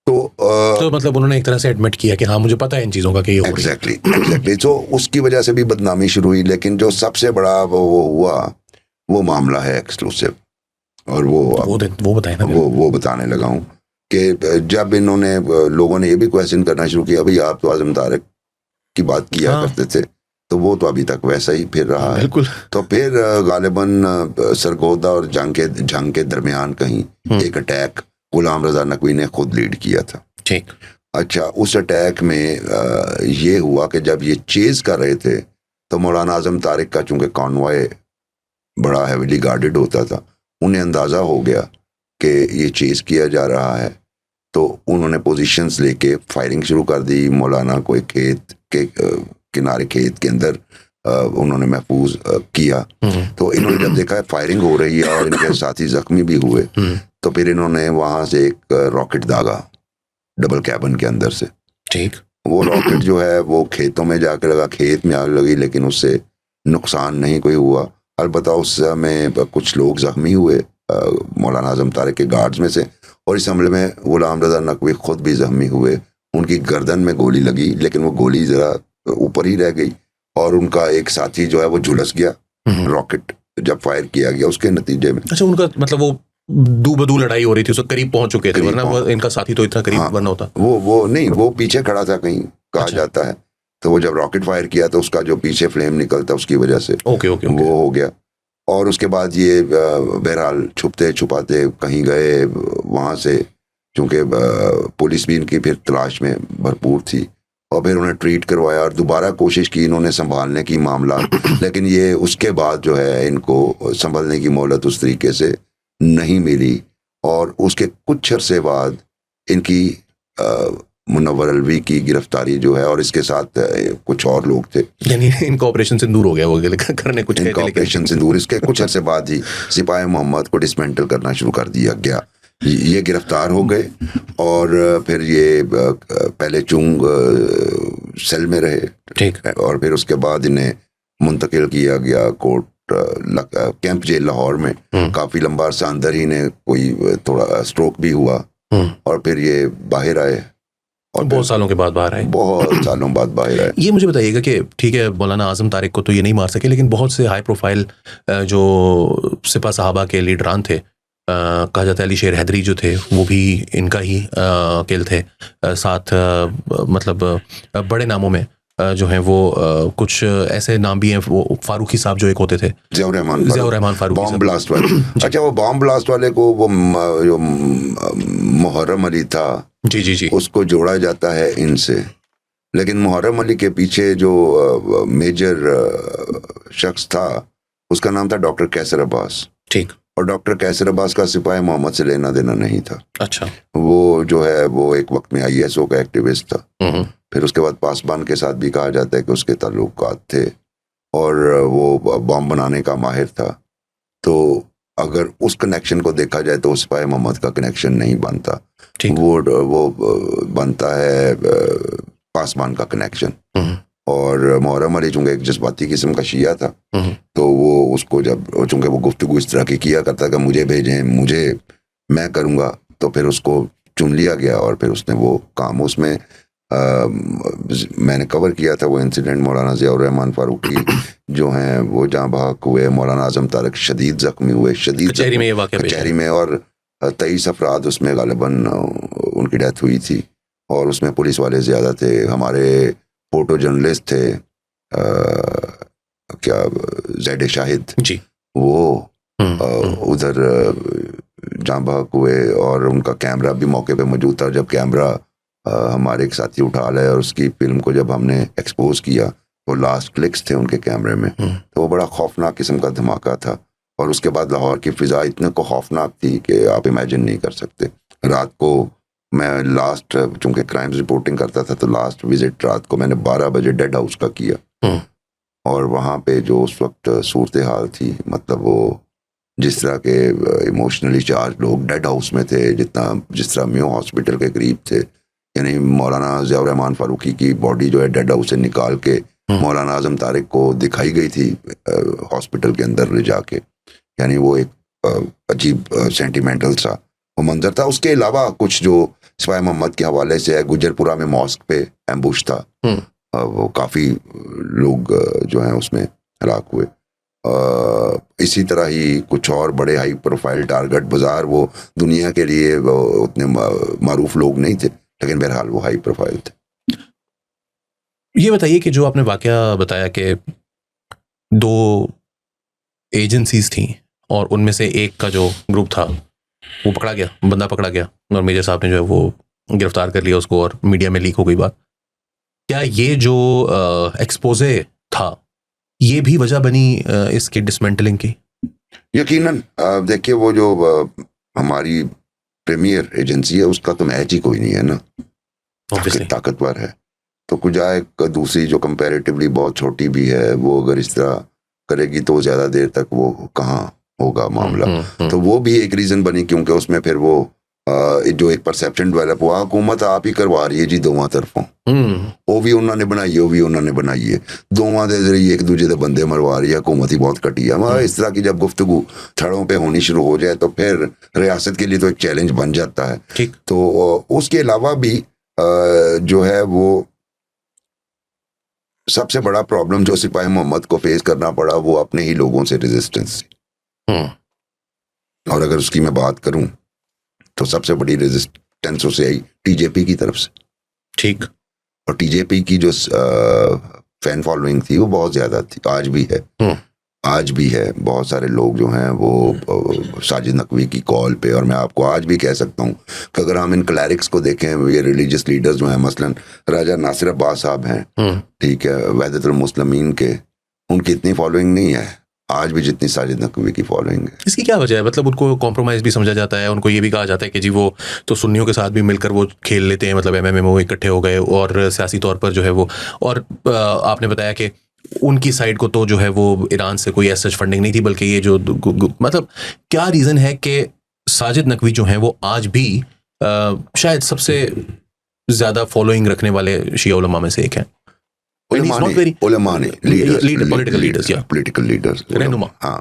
तो मतलब उन्होंने एक तरह से एडमिट किया कि हाँ मुझे पता है इन चीज़ों का कि ये हो रही है। एग्जैक्टली। तो उसकी वजह से भी बदनामी शुरू हुई। लेकिन जो सबसे बड़ा वो हुआ वो मामला है एक्सक्लूसिव, और वो बताए ना, वो बताने लगा हूँ कि जब इन्होंने लोगों ने ये भी क्वेश्चन करना शुरू किया, भाई आप तो आज़म तारिक की बात किया करते थे, तो वो तो अभी तक वैसा ही फिर रहा है। तो फिर गालिबन सरगोदा और जंग के दरमियान कहीं एक अटैक गुलाम रजा नकवी ने खुद लीड किया था। ठीक। अच्छा, उस अटैक में ये हुआ कि जब ये चेज कर रहे थे तो मौलाना आज़म तारिक का चूंकि कॉन्वॉय बड़ा हेविली गार्डेड होता था, उन्हें अंदाज़ा हो गया कि ये चेज किया जा रहा है, तो उन्होंने पोजीशंस लेके फायरिंग शुरू कर दी। मौलाना को एक खेत के किनारे खेत के अंदर उन्होंने महफूज किया। तो इन्होंने जब देखा फायरिंग हो रही है और इनके साथी जख्मी भी हुए, तो फिर इन्होंने वहां से एक रॉकेट दागा डबल कैबिन के अंदर से। ठीक। वो रॉकेट जो है वो खेतों में जाकर लगा, खेत में आग लगी, लेकिन उससे नुकसान नहीं कोई हुआ। अलबत्ता उस समय कुछ लोग जख्मी हुए मौलाना आज़म तारिक के गार्ड्स में से, और इस हमले में गुलाम रजा नकवी खुद भी जख्मी हुए। उनकी गर्दन में गोली लगी, लेकिन वो गोली जरा ऊपर ही रह गई, और उनका एक साथी जो है वो झुलस गया रॉकेट जब फायर किया गया उसके नतीजे में। अच्छा, उनका मतलब वो दू बदू लड़ाई हो रही थी, उसके करीब पहुंच चुके थे, वरना इनका साथी तो इतना करीब वरना होता। वो नहीं, वो पीछे खड़ा था कहीं कहा जाता है, तो वो जब रॉकेट फायर किया तो उसका जो पीछे फ्लेम निकलता उसकी वजह से वो हो गया। और उसके बाद ये बहरहाल छुपते छुपाते कहीं गए वहाँ से, चूँकि पुलिस भी इनकी फिर तलाश में भरपूर थी, और फिर उन्हें ट्रीट करवाया और दोबारा कोशिश की इन्होंने संभालने की मामला, लेकिन ये उसके बाद जो है इनको संभलने की मोहलत उस तरीके से नहीं मिली। और उसके कुछ अरसे बाद इनकी मुनव्वर अलवी की गिरफ्तारी जो है, और इसके साथ कुछ और लोग थे। यानी इनका ऑपरेशन सिंदूर हो गया वो करने कुछ इनका ऑपरेशन सिंदूर, इसके कुछ अर्से बाद ही सिपाही मोहम्मद को डिसमेंटल करना शुरू कर दिया गया। ये गिरफ्तार हो गए और फिर ये पहले चुंग सेल में रहे, ठीक, और फिर उसके बाद इन्हें मुंतकिल किया गया कोर्ट कैंप जेल लाहौर में। काफी लंबा अरसा अंदर ही ने कोई थोड़ा स्ट्रोक भी हुआ और फिर ये बाहर आए, और बहुत सालों के बाद बाहर आए, बहुत सालों बाद बाहर आए। ये मुझे बताइएगा कि ठीक है मौलाना आजम तारिक को तो ये नहीं मार सके, लेकिन बहुत से हाई प्रोफाइल जो सिपा साहबा के लीडरान थे, कहा जाता है अली शेर हैदरी जो थे वो भी इनका ही किल थे, साथ मतलब बड़े नामों में जो हैं वो कुछ ऐसे नाम भी हैं, वो फारूकी साहब जो एक होते थे, ज़ियाउर रहमान फारूकी, बॉम्ब ब्लास्ट वाले। अच्छा, वो बॉम्ब ब्लास्ट वाले को वो जो मुहर्रम अली था, जी, उसको जोड़ा जाता है इनसे, लेकिन मुहर्रम अली के पीछे जो मेजर शख्स था उसका नाम था डॉक्टर कैसर अब्बास। ठीक, और डॉक्टर कैसर अब्बास का सिपाही मोहम्मद से लेना देना नहीं था। अच्छा, वो जो है वो एक वक्त में ISO का एक्टिविस्ट था, फिर उसके बाद पासवान के साथ भी कहा जाता है कि उसके ताल्लुकात थे, और वो बॉम्ब बनाने का माहिर था। तो अगर उस कनेक्शन को देखा जाए तो सिपाही मोहम्मद का कनेक्शन नहीं बनता, वो बनता है पासवान का कनेक्शन। और मुहर्रम अली चूंकि एक जज्बाती किस्म का शिया था, तो वो उसको जब चूंकि वो गुफ्तगू इस तरह की किया करता कि मुझे भेजें, मैं करूँगा, तो फिर उसको चुन लिया गया और फिर उसने वो काम उसमें मैंने कवर किया था वो इंसिडेंट। मौलाना ज़ियाउर रहमान फारूकी जो हैं वो जहाँ बहक हुए, मौलाना आजम तारिक शदीद ज़ख्मी हुए, कचहरी में ये वाक़या कचहरी में, और 23 अफराद उसमें गालिबन उनकी डेथ हुई थी, और उसमें पुलिस वाले ज़्यादा थे। हमारे फोटो जर्नलिस्ट थे क्या ज़ैड शाहिद जी, वो उधर जहाँ बहक हुए, और उनका कैमरा भी मौके पे मौजूद था। जब कैमरा हमारे एक साथी उठा लाए और उसकी फिल्म को जब हमने एक्सपोज किया, वो लास्ट क्लिक्स थे उनके कैमरे में, तो वो बड़ा खौफनाक किस्म का धमाका था। और उसके बाद लाहौर की फिजा इतने को खौफनाक थी कि आप इमेजिन नहीं कर सकते। रात को मैं लास्ट चूंकि क्राइम्स रिपोर्टिंग करता था, तो लास्ट विजिट रात को मैंने 12 बजे डेड हाउस का किया, और वहाँ पे जो उस वक्त सूरत हाल थी, मतलब वो जिस तरह के इमोशनली चार्ज लोग डेड हाउस में थे, जिस तरह म्यू हॉस्पिटल के करीब थे, यानी मौलाना ज़ियाउर रहमान फारूकी की बॉडी जो है डेड हाउस से निकाल के मौलाना आजम तारिक को दिखाई गई थी हॉस्पिटल के अंदर ले जाके, यानी वो एक अजीब सेंटिमेंटल सा वो मंजर था। उसके अलावा कुछ जो सिपाही मोहम्मद के हवाले से है, गुजरपुरा में मॉस्क पे एम्बुश था, वो काफ़ी लोग जो हैं उसमें हलाक हुए। इसी तरह ही कुछ और बड़े हाई प्रोफाइल टारगेट बाजार, वो दुनिया के लिए वो उतने मारूफ लोग नहीं थे, लेकिन बहरहाल वो हाई प्रोफाइल थे। ये बताइए कि जो आपने वाकया बताया कि 2 एजेंसीज थी और उनमें से एक का जो ग्रुप था वो पकड़ा गया, बंदा पकड़ा गया, और मेजर साहब ने जो है वो गिरफ्तार कर लिया उसको, और मीडिया में लीक हो गई बात। क्या ये जो एक्सपोजे था ये भी वजह बनी इसकी डिसमेंटलिंग की? यकीनन। देखिए, वो जो हमारी प्रीमियर एजेंसी है उसका तो मैच ही कोई नहीं है ना, ताकतवर है। तो कुछ एक दूसरी जो कंपैरेटिवली बहुत छोटी भी है, वो अगर इस तरह करेगी तो ज़्यादा देर तक वो कहाँ होगा मामला। तो वो भी एक रीज़न बनी, क्योंकि उसमें फिर वो जो एक परसेप्शन डेवलप हुआ, हुकूमत आप ही करवा रही है जी दोवां तरफों, वो भी उन्होंने बनाई है, वो भी उन्होंने बनाई है, दोवां दे जरिए एक दूसरे के बंदे मरवा रही है, हुकूमत ही बहुत कटी है। इस तरह की जब गुफ्तगू थड़ों पे होनी शुरू हो जाए तो फिर रियासत के लिए तो एक चैलेंज बन जाता है। तो उसके अलावा भी जो है वो सबसे बड़ा प्रॉब्लम जो सिपाही मोहम्मद को फेस करना पड़ा वो अपने ही लोगों से रेजिस्टेंस थी। और अगर उसकी मैं बात करूं तो सबसे बड़ी रेजिस्टेंस उसे आई TJP की तरफ से। ठीक। और TJP की जो फैन फॉलोइंग थी वो बहुत ज्यादा थी, आज भी है। बहुत सारे लोग जो हैं वो साजिद नकवी की कॉल पे, और मैं आपको आज भी कह सकता हूँ कि अगर हम इन क्लैरिक्स को देखें, ये रिलीजियस लीडर्स जो हैं, मसलन राजा नासिर अब्बास साहब हैं, ठीक है, वहदतुल मुस्लिमीन के, उनकी इतनी फॉलोइंग नहीं है आज भी जितनी साजिद नकवी की फॉलोइंग है। इसकी क्या वजह है? मतलब उनको कॉम्प्रोमाइज़ भी समझा जाता है, उनको ये भी कहा जाता है कि जी वो तो सुन्नियों के साथ भी मिलकर वो खेल लेते हैं, मतलब एमएमए में वो इकट्ठे हो गए और सियासी तौर पर जो है वो, और आपने बताया कि उनकी साइड को तो जो है वो ईरान से कोई ऐसा फंडिंग नहीं थी, बल्कि ये जो मतलब क्या रीज़न है कि साजिद नकवी जो हैं वो आज भी शायद सबसे ज़्यादा फॉलोइंग रखने वाले शिया उलमा में से एक हैं? उलमा ने पॉलिटिकल लीडर्स या पॉलिटिकल लीडर्स, रहनुमा। हाँ,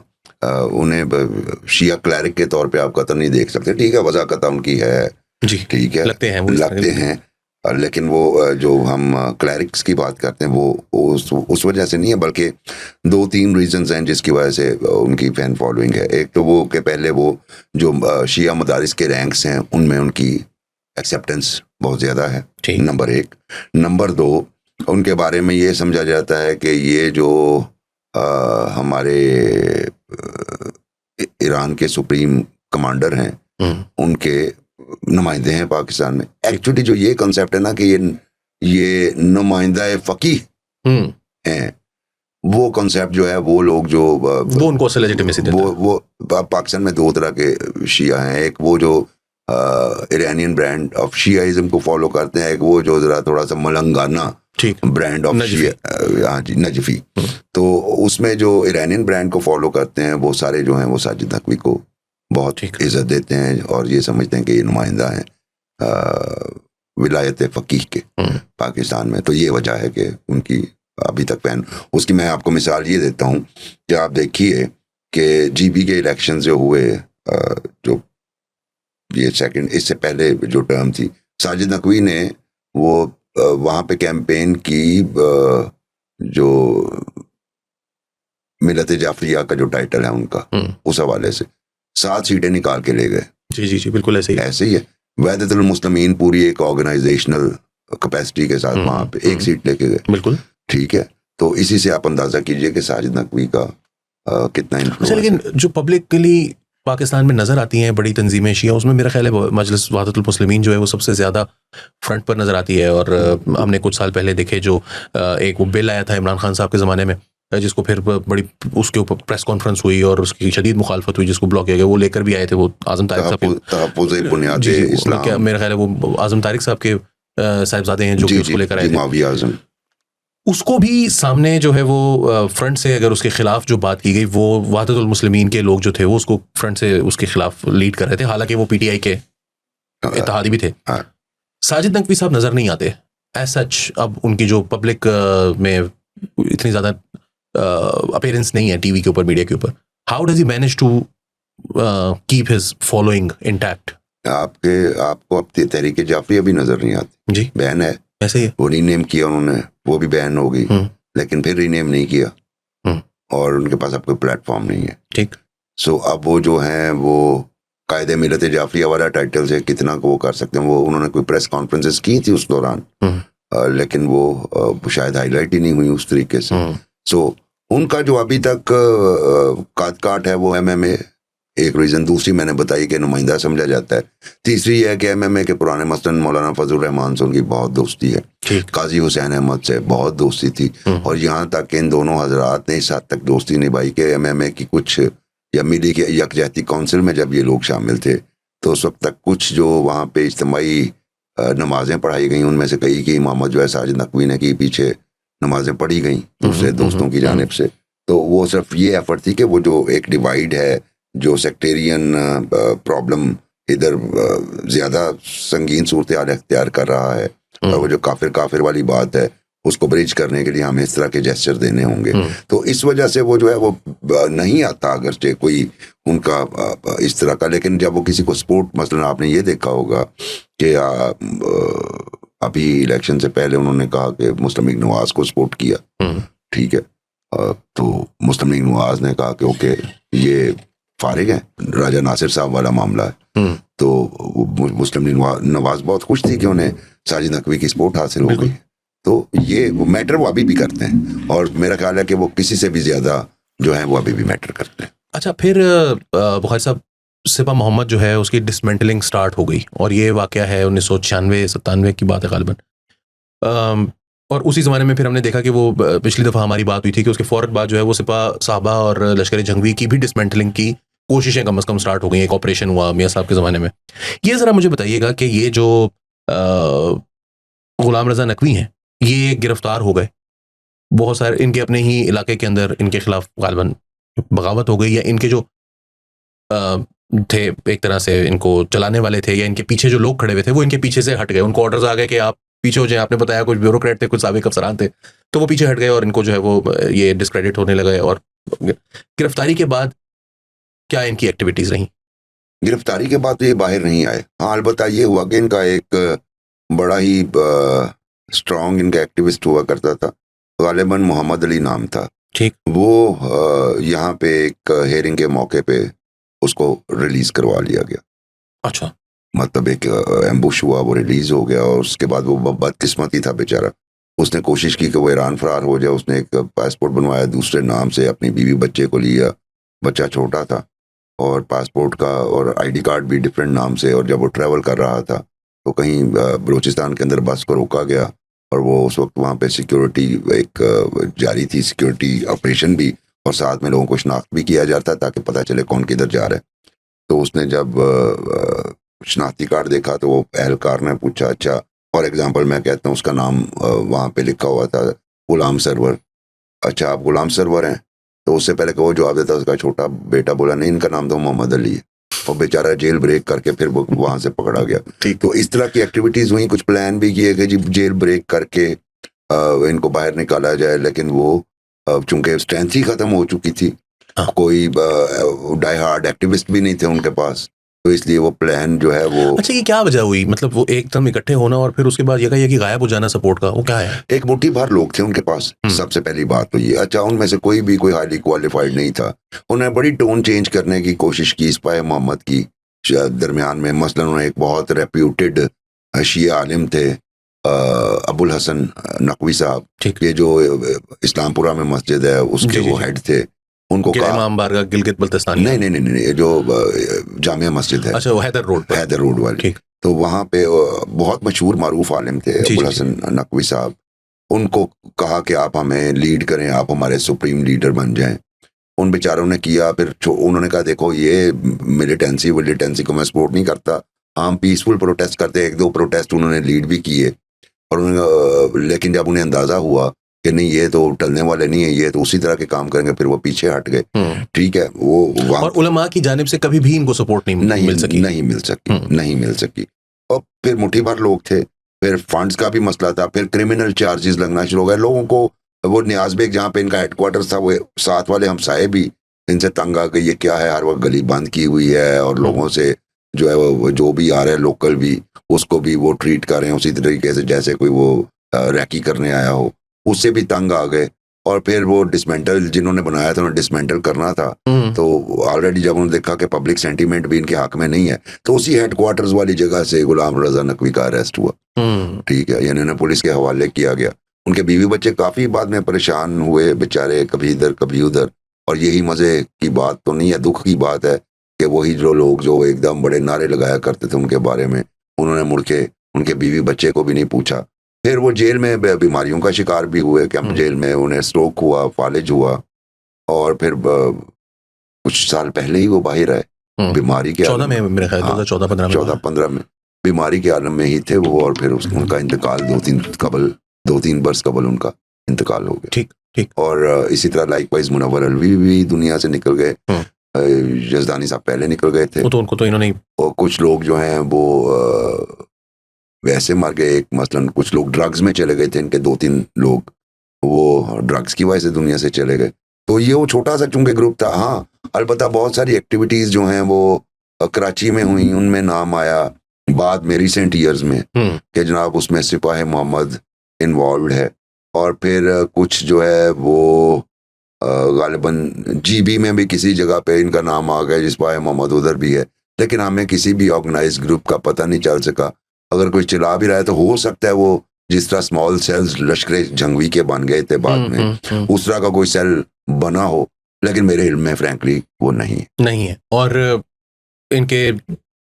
उन्हें शिया क्लैरिक के तौर पे आप कतई नहीं देख सकते। ठीक है, वज़ाकत उनकी है जी, ठीक है, लगते हैं वो लगते हैं, लेकिन वो जो हम क्लैरिक्स की बात करते हैं वो उस वजह से नहीं है, बल्कि 2-3 रीजंस हैं जिसकी वजह से उनकी फैन फॉलोइंग है। एक तो वो कि पहले वो जो शिया मदारिस के रैंक्स हैं उनमें उनकी एक्सेप्टेंस बहुत ज़्यादा है, नंबर 1। नंबर 2, उनके बारे में ये समझा जाता है कि ये जो हमारे ईरान के सुप्रीम कमांडर हैं उनके नुमाइंदे हैं पाकिस्तान में। एक्चुअली जो ये कंसेप्ट है ना कि ये नुमाइंदा फकीह हैं, वो कंसेप्ट जो है वो लोग जो वो उनको लेजिटिमेसी देता है। वो पाकिस्तान में 2 तरह के शिया हैं। एक वो जो ईरानियन ब्रांड ऑफ शियाइज्म को फॉलो करते हैं, एक वो जो जरा थोड़ा सा मलंगाना ब्रांड ऑफ शिया, हाँ जी, नजफी। तो उसमें जो ईरानियन ब्रांड को फॉलो करते हैं वो सारे जो हैं वो साजिद नकवी को बहुत इज्जत देते हैं और ये समझते हैं कि ये नुमाइंदा हैं विलायत फ़कीह के पाकिस्तान में। तो ये वजह है कि उनकी अभी तक फैन। उसकी मैं आपको मिसाल ये देता हूँ कि आप देखिए कि जीबी के इलेक्शन जो हुए, जो ये सेकंड, इससे पहले जो टर्म थी, साजिद नकवी ने वो वहाँ पे कैंपेन की, जो मिलत जाफरिया का जो टाइटल है उनका, उस हवाले से 7 सीटें निकाल के ले गए। जी, बिल्कुल ऐसे ही है। वहदतुल मुस्लिमीन पूरी एक ऑर्गेनाइजेशनल कैपेसिटी के साथ वहाँ पे 1 सीट लेके गए। बिल्कुल ठीक है, तो इसी से आप अंदाजा कीजिए कि साजिद नकवी का कितना इन्फ्लुएंस है। लेकिन जो पब्लिकली पाकिस्तान में नजर आती हैं बड़ी तंजीमें शिया, उसमें मेरा ख्याल है मजलिस वहदतुल मुस्लिमीन जो है वो सबसे ज़्यादा फ्रंट पर नज़र आती है। और हमने कुछ साल पहले देखे जो एक वो बिल आया था इमरान खान साहब के ज़माने में, जिसको फिर बड़ी उसके ऊपर प्रेस कॉन्फ्रेंस हुई और उसकी शदीद मुखालफत हुई, जिसको ब्लॉक किया गया। वो लेकर भी आए थे वो आज़म तारिक साहब, मेरा ख्याल है वो आज़म तारिक साहब के साहिबजादे हैं जो कि उसको लेकर आए थे। उसको भी सामने जो है वो फ्रंट से अगर उसके खिलाफ जो बात की गई, वो वहदतुल मुस्लिमीन के लोग जो थे वो उसको फ्रंट से उसके खिलाफ लीड कर रहे थे, हालांकि वो पीटीआई के इत्तेहादी भी थे। साजिद नकवी साहब नजर नहीं आते एज सच। अब उनकी जो पब्लिक में इतनी ज्यादा अपीयरेंस नहीं है टीवी के ऊपर, मीडिया के ऊपर। How does he manage to keep his following intact? आपको अब तहरीक जाफरिया भी नजर नहीं आती जी, बैन है ऐसे ही। वो रीनेम किया उन्होंने, वो भी बैन हो गई, लेकिन फिर रीनेम नहीं किया और उनके पास अब कोई प्लेटफॉर्म नहीं है। ठीक। सो अब वो जो है वो कायदे मिलत जाफरिया वाला टाइटल से कितना को वो कर सकते हैं। वो उन्होंने कोई प्रेस कॉन्फ्रेंसेस की थी उस दौरान, लेकिन वो शायद हाईलाइट ही नहीं हुई उस तरीके से। सो उनका जो अभी तक काट है वो एमएमए एक रीज़न। दूसरी मैंने बताई कि नुमाइंदा समझा जाता है। तीसरी है कि एमएमए के पुराने मसलन मौलाना फजल रहमान से उनकी बहुत दोस्ती है, काजी हुसैन अहमद से बहुत दोस्ती थी, और यहाँ तक कि इन दोनों हजरात ने इस हद तक दोस्ती निभाई कि एमएमए की कुछ या मिली के यकजहती काउंसिल में जब ये लोग शामिल थे तो उस वक्त तक कुछ जो वहाँ पे इज्तिमाई नमाजें पढ़ाई गई, उनमें से कई की इमामत जो है साजिद नकवी ने की, पीछे नमाजें पढ़ी गई दूसरे दोस्तों की जानिब से। तो वो सिर्फ ये एफर्ट थी कि वो जो एक डिवाइड है, जो सेक्टेरियन प्रॉब्लम इधर ज़्यादा संगीन सूरत हाल अख्तियार कर रहा है, और वो जो काफिर वाली बात है उसको ब्रिज करने के लिए हमें इस तरह के जेस्चर देने होंगे। तो इस वजह से वो जो है वो नहीं आता अगरचे कोई उनका इस तरह का। लेकिन जब वो किसी को सपोर्ट, मसलन आपने ये देखा होगा कि अभी इलेक्शन से पहले उन्होंने कहा कि मुस्लिम लीग नवाज को सपोर्ट किया, ठीक है, तो मुस्लिम लीग नवाज ने कहा कि ओके ये फारिग है, राजा नासिर साहब वाला मामला है। तो मुस्लिम लीग नवाज बहुत खुश थी कि उन्हें साजिद नकवी की सपोर्ट हासिल हो गई। तो ये वो मैटर वो अभी भी करते हैं, और मेरा ख्याल है कि वो किसी से भी ज्यादा जो है वो अभी भी मैटर करते हैं। अच्छा, फिर बुखारी साहब, सिपा मोहम्मद जो है उसकी डिसमेंटलिंग स्टार्ट हो गई, और ये वाकया है 1996-97 की बात है गालिबन। और उसी ज़माने में फिर हमने देखा कि वो पिछली दफ़ा हमारी बात हुई थी कि उसके फ़ौरन बाद जो है वो सिपा साहबा और लश्कर जंगवी की भी डिसमेंटलिंग की कोशिशें कम से कम स्टार्ट हो गई। एक ऑपरेशन हुआ मियाँ साहब के ज़माने में। ये ज़रा मुझे बताइएगा कि ये जो गुलाम रज़ा नकवी हैं, ये गिरफ्तार हो गए। बहुत सारे इनके अपने ही इलाके के अंदर इनके खिलाफ गालिबन बगावत हो गई, या इनके जो थे एक तरह से इनको चलाने वाले थे या इनके पीछे जो लोग खड़े हुए थे वो इनके पीछे से हट गए। उनको ऑर्डर्स आ गए कि आप पीछे हो जाएं। आपने बताया कुछ ब्यूरोक्रेट थे, कुछ साबिक अफसरान थे, तो वो पीछे हट गए और इनको जो है वो ये डिस्क्रेडिट होने लगे। और गिरफ्तारी के बाद क्या इनकी एक्टिविटीज रही? गिरफ्तारी के बाद तो ये बाहर नहीं आए। हाँ, अलबत्ता ये हुआ कि इनका एक बड़ा ही स्ट्रॉन्ग इनका एक्टिविस्ट हुआ करता था, गालिबन मोहम्मद अली नाम था। ठीक। वो यहाँ पे एक हेयरिंग के मौके पे उसको रिलीज करवा लिया गया। अच्छा। मतलब एक एम्बुश हुआ, वो रिलीज हो गया, और उसके बाद वो बदकिस्मती था बेचारा। उसने कोशिश की कि वो ईरान फरार हो जाए। उसने एक पासपोर्ट बनवाया दूसरे नाम से, अपनी बीवी बच्चे को लिया, बच्चा छोटा था, और पासपोर्ट का और आईडी कार्ड भी डिफरेंट नाम से। और जब वो ट्रैवल कर रहा था तो कहीं बलूचिस्तान के अंदर बस को रोका गया, और वो उस वक्त वहाँ पे सिक्योरिटी एक जारी थी, सिक्योरिटी ऑपरेशन भी, और साथ में लोगों को शनाख्त भी किया जाता ताकि पता चले कौन किधर जा रहा है। तो उसने जब शनाख्ती कार्ड देखा तो वो एहलकार ने पूछा, अच्छा फॉर एग्जांपल मैं कहता हूँ उसका नाम वहाँ पे लिखा हुआ था गुलाम सरवर। अच्छा, आप गुलाम सरवर हैं? तो उससे पहले कि वो जवाब देता उसका छोटा बेटा बोला, नहीं, इनका नाम तो मोहम्मद अली है। और बेचारा जेल ब्रेक करके फिर वो वहाँ से पकड़ा गया। तो इस तरह की एक्टिविटीज़ हुई। कुछ प्लान भी किए कि जी जेल ब्रेक करके इनको बाहर निकाला जाए, लेकिन वो चूंकि स्ट्रेंथ ही ख़त्म हो चुकी थी, कोई डाई हार्ड एक्टिविस्ट भी नहीं थे उनके पास, तो इसलिए वो प्लान जो है वो। अच्छा, ये क्या वजह हुई? मतलब वो एकदम इकट्ठे होना और फिर उसके बाद ये गायब हो जाना सपोर्ट का, वो क्या है? एक मुट्ठी भर लोग थे उनके पास, सबसे पहली बात तो ये। अच्छा, उनमें से कोई भी कोई हाईली क्वालिफाइड नहीं था। उन्होंने बड़ी टोन चेंज करने की कोशिश की सिपाही मोहम्मद की दरमियान में। मसलन उन्होंने एक बहुत रेप्यूटेड शिया आलिम थे, अबुल हसन नकवी साहब, ये जो इस्लामपुरा में मस्जिद है उसके वो हेड थे। उनको कहा इमाम बारगाह गिलगित बल्तिस्तान, नहीं, जो जामिया मस्जिद है, अच्छा वो हैदर रोड वाली, तो वहाँ पे बहुत मशहूर मारूफ आलिम थे अबुल हसन नकवी साहब। उनको कहा कि आप हमें लीड करें, आप हमारे सुप्रीम लीडर बन जाएं। उन बेचारों ने किया। फिर उन्होंने कहा देखो ये मिलिटेंसी को मैं सपोर्ट नहीं करता, हम पीसफुल प्रोटेस्ट करते। एक दो प्रोटेस्ट उन्होंने लीड भी किए, और उन्होंने लेकिन जब उन्हें अंदाजा हुआ कि नहीं ये तो टलने वाले नहीं है, ये तो उसी तरह के काम करेंगे, फिर वो पीछे हट गए। ठीक है, वो और उलमा की जानिब से कभी भी इनको सपोर्ट नहीं मिल सकी। और फिर मुट्ठी भर लोग थे, फिर फंड्स का भी मसला था, फिर क्रिमिनल चार्जेस लगना शुरू हो गए लोगों को। वो नियाज बेग जहाँ पे इनका हेडक्वार्टर था, वो साथ वाले हमसाए भी इनसे तंग आ गए, ये क्या है, हर वक्त गली बंद की हुई है, और लोगों से जो है वो जो भी आ रहे हैं लोकल भी, उसको भी वो ट्रीट कर रहे हैं उसी तरीके से जैसे कोई वो रैकी करने आया हो। उससे भी तंग आ गए, और फिर वो डिसमेंटल जिन्होंने बनाया था उन्हें डिसमेंटल करना था। तो ऑलरेडी जब उन्होंने देखा कि पब्लिक सेंटीमेंट भी इनके हक में नहीं है, तो उसी हेडक्वार्टर्स वाली जगह से गुलाम रजा नकवी का अरेस्ट हुआ। ठीक है, यानी उन्हें पुलिस के हवाले किया गया। उनके बीवी बच्चे काफी बाद में परेशान हुए बेचारे, कभी इधर कभी उधर। और यही मजे की बात तो नहीं है, दुख की बात है कि वही जो लोग जो एकदम बड़े नारे लगाया करते थे उनके बारे में, उन्होंने मुड़ के उनके बीवी बच्चे को भी नहीं पूछा। फिर वो जेल में बीमारियों का शिकार भी हुए। कैंप जेल में उन्हें स्ट्रोक हुआ, फालिज हुआ, और फिर कुछ साल पहले ही वो बाहर आए बीमारी के 14 में, मेरे ख्याल 2014-15 में बीमारी के आलम में ही थे वो। और फिर उनका इंतकाल 2-3 बरस कबल उनका इंतकाल हो गया। ठीक। और इसी तरह लाइकवाइज मुनव्वर अलवी भी दुनिया से निकल गए। यजदानी साहब पहले निकल गए थे, तो उनको तो इन्होंने। और कुछ लोग जो हैं वो वैसे मर गए। एक मसलन कुछ लोग ड्रग्स में चले गए थे, इनके 2-3 लोग वो ड्रग्स की वजह से दुनिया से चले गए। तो ये वो छोटा सा चूंकि ग्रुप था। हाँ, अलबत्ता बहुत सारी एक्टिविटीज जो हैं वो कराची में हुई, उनमें नाम आया बाद में रिसेंट ईयर्स में कि जनाब उसमें सिपाही मोहम्मद इन्वॉल्व है। और फिर कुछ जो है वो गालिबन जीबी में भी किसी जगह पे इनका नाम आ गया, सिपाही मोहम्मद उधर भी है, लेकिन हमें किसी भी ऑर्गेनाइज ग्रुप का पता नहीं चल सका। अगर कोई चला भी रहा है तो हो सकता है वो जिस तरह स्मॉल सेल्स लश्कर जंगवी के बन गए थे बाद में, उस तरह का कोई सेल बना हो, लेकिन मेरे इल्म में फ्रैंकली वो नहीं है। और इनके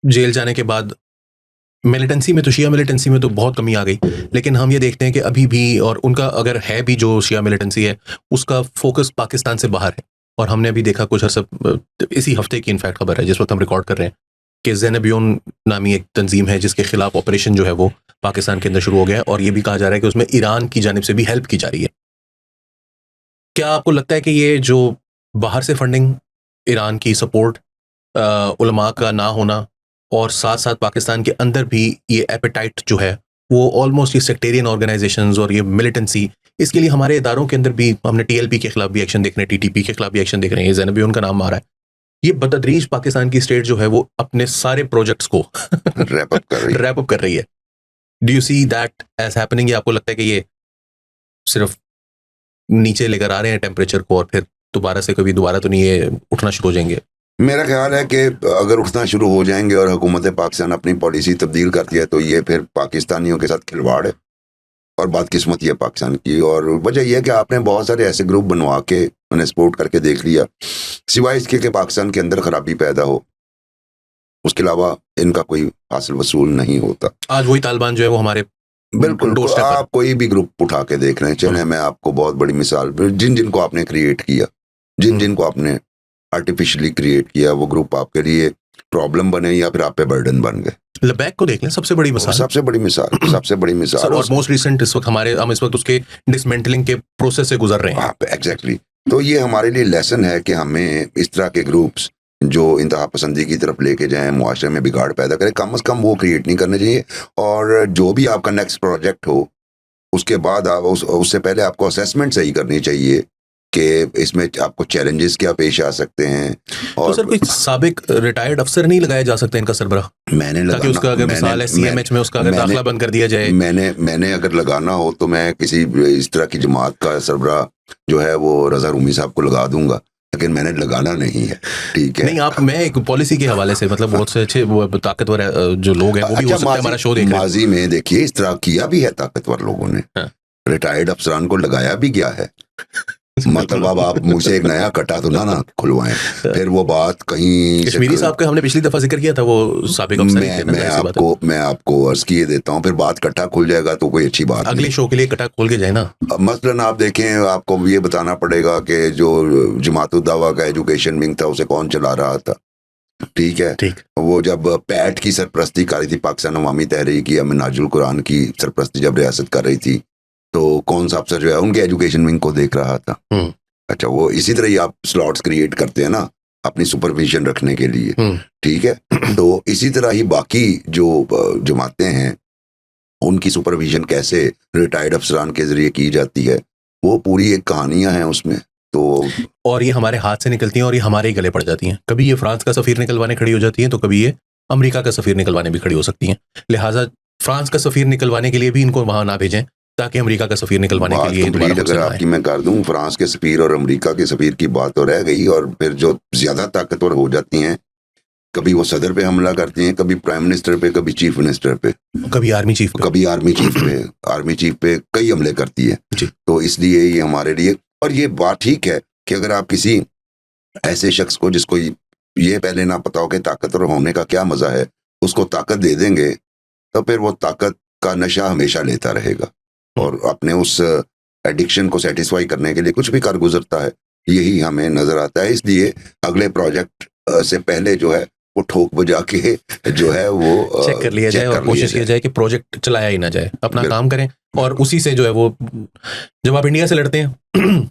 जेल जाने के बाद मिलिटेंसी में तो शिया मिलिटेंसी में तो बहुत कमी आ गई, लेकिन हम ये देखते हैं कि अभी भी, और उनका अगर है भी जो शिया मिलिटेंसी है उसका फोकस पाकिस्तान से बाहर है। और हमने अभी देखा कुछ अर्सा, इसी हफ्ते की इनफैक्ट खबर है जिस वक्त हम रिकॉर्ड कर रहे हैं, कि ज़ैनबियोन नामी एक तंजीम है जिसके खिलाफ ऑपरेशन जो है वो पाकिस्तान के अंदर शुरू हो गया है, और ये भी कहा जा रहा है कि उसमें ईरान की जानिब से भी हेल्प की जा रही है। क्या आपको लगता है कि ये जो बाहर से फंडिंग, ईरान की सपोर्ट, उलमा का ना होना, और साथ साथ पाकिस्तान के अंदर भी ये एपेटाइट जो है वो ऑलमोस्ट ये सेक्टेरियन ऑर्गेनाइजेशंस और ये मिलिटेंसी, इसके लिए हमारे इदारों के अंदर भी हमने टीएलपी के खिलाफ भी एक्शन देख रहे हैं, टीटीपी के खिलाफ भी एक्शन देख रहे हैं, ये ज़ैनबियोन का नाम आ रहा है। ये बतदरीज पाकिस्तान की स्टेट जो है वो अपने सारे प्रोजेक्ट्स को रैप अप कर रही है। Do you see that as happening, या आपको लगता है कि ये सिर्फ नीचे लेकर आ रहे हैं टेम्परेचर को, और फिर दोबारा तो नहीं ये उठना शुरू हो जाएंगे? मेरा ख्याल है कि अगर उठना शुरू हो जाएंगे और हुकूमत पाकिस्तान अपनी पॉलिसी तब्दील करती है तो ये फिर पाकिस्तानियों के साथ खिलवाड़ है, और बदकिस्मती है पाकिस्तान की। और वजह यह है कि आपने बहुत सारे ऐसे ग्रुप बनवा के उन्हें सपोर्ट करके देख लिया, सिवाय इसके कि पाकिस्तान के अंदर खराबी पैदा हो, उसके अलावा इनका कोई हासिल वसूल नहीं होता। आज वही तालिबान जो है वो हमारे बिल्कुल, आप कोई भी ग्रुप उठा के देख रहे हैं, चले मैं आपको बहुत बड़ी मिसाल, जिनको आपने क्रिएट किया, जिनको आपने आर्टिफिशियली क्रिएट किया, वो ग्रुप आपके लिए प्रॉब्लम बने या फिर आप पे बर्डन बन गए। लबैक को देख लें, सबसे बड़ी मिसाल। और मोस्ट रिसेंट इस वक्त हम इस वक्त उसके डिसमेंटलिंग के प्रोसेस से गुजर रहे हैं। एग्जैक्टली। तो ये हमारे लिए लेसन है कि हमें इस तरह के ग्रुप्स जो इंतहा पसंदी की तरफ लेके जाएं, मुआशरे में बिगाड़ पैदा करें, कम से कम वो क्रिएट नहीं करने चाहिए। और जो भी आपका नेक्स्ट प्रोजेक्ट हो उसके बाद आप उससे पहले आपको असेसमेंट सही करनी चाहिए कि इसमें आपको चैलेंजेस क्या पेश आ सकते हैं। और तो सर कोई साबिक रिटायर्ड अफसर नहीं लगाया जा सकता इनका सरबराह? मैंने लगाना, ताकि उसका अगर मिसाल है सीएमएच में उसका अगर दाखिला बंद कर दिया जाए। मैंने अगर लगाना हो तो मैं किसी इस तरह की जमात का सरबराह जो है वो रजा रूमी साहब को लगा दूंगा, लेकिन मैंने लगाना नहीं है। ठीक है, नहीं आप, मैं एक पॉलिसी के हवाले से, मतलब बहुत से अच्छे ताकतवर जो लोग हैं वो भी हो सकता है हमारा शो देख रहे हैं। माजी में देखिए इस तरह किया भी है ताकतवर लोगों ने, रिटायर्ड अफसरान को लगाया भी गया है। मतलब अब आप मुझसे एक नया कटा तो ना खुलवाएं, फिर वो बात कहीं कश्मीरी साहब का हमने पिछली दफा जिक्र किया था, वो साबिक अफसर। मैं आपको अर्ज किए देता हूं, फिर बात कट्टा खुल जाएगा तो कोई अच्छी बात अगले शो के लिए कट्टा खोल के जाए ना। मसलन आप देखें, आपको ये बताना पड़ेगा कि जो जमातुल दावा का एजुकेशन विंग था उसे कौन चला रहा था। ठीक है, वो जब पैट की सरपरस्ती कर रही थी, पाकिस्तान अवामी तहरीक या मिनाजुल कुरान की सरपरस्ती जब रियासत कर रही थी, तो कौन सा अफसर जो है उनके एजुकेशन विंग को देख रहा था। अच्छा, वो इसी तरह ही आप स्लॉट्स क्रिएट करते हैं ना अपनी सुपरविजन रखने के लिए। ठीक है, तो इसी तरह ही बाकी जो जमातें हैं उनकी सुपरविजन कैसे रिटायर्ड अफसरान के जरिए की जाती है, वो पूरी एक कहानियां हैं उसमें। तो और ये हमारे हाथ से निकलती हैं और ये हमारे ही गले पड़ जाती हैं। कभी ये फ्रांस का सफीर निकलवाने खड़ी हो जाती हैं, तो कभी ये अमेरिका का सफीर निकलवाने भी खड़ी हो सकती हैं। लिहाजा फ्रांस का सफीर निकलवाने के लिए भी इनको वहां ना भेजें, ताकि अमेरिका का सफीर निकलवाने के लिए अगर आपकी मैं कर दूं, फ्रांस के सफीर और अमेरिका के सफीर की बात तो रह गई, और फिर जो ज्यादा ताकतवर हो जाती हैं, कभी वो सदर पे हमला करती हैं, कभी प्राइम मिनिस्टर पे, कभी चीफ मिनिस्टर पे, कभी आर्मी चीफ पे कई हमले करती है। तो इसलिए ये हमारे लिए, और ये बात ठीक है कि अगर आप किसी ऐसे शख्स को जिसको ये पहले ना पता हो कि ताकतवर होने का क्या मजा है, उसको ताकत दे देंगे, तो फिर वो ताकत का नशा हमेशा लेता रहेगा और अपने उस एडिक्शन को सेटिस्फाई करने के लिए कुछ भी कर गुजरता है। यही हमें नजर आता है। इसलिए अगले प्रोजेक्ट से पहले जो है वो ठोक बजा के जो है वो चेक कर लिया जाए और कोशिश किया जाए कि प्रोजेक्ट चलाया ही ना जाए, अपना काम करें। और उसी से जो है वो, जब आप इंडिया से लड़ते हैं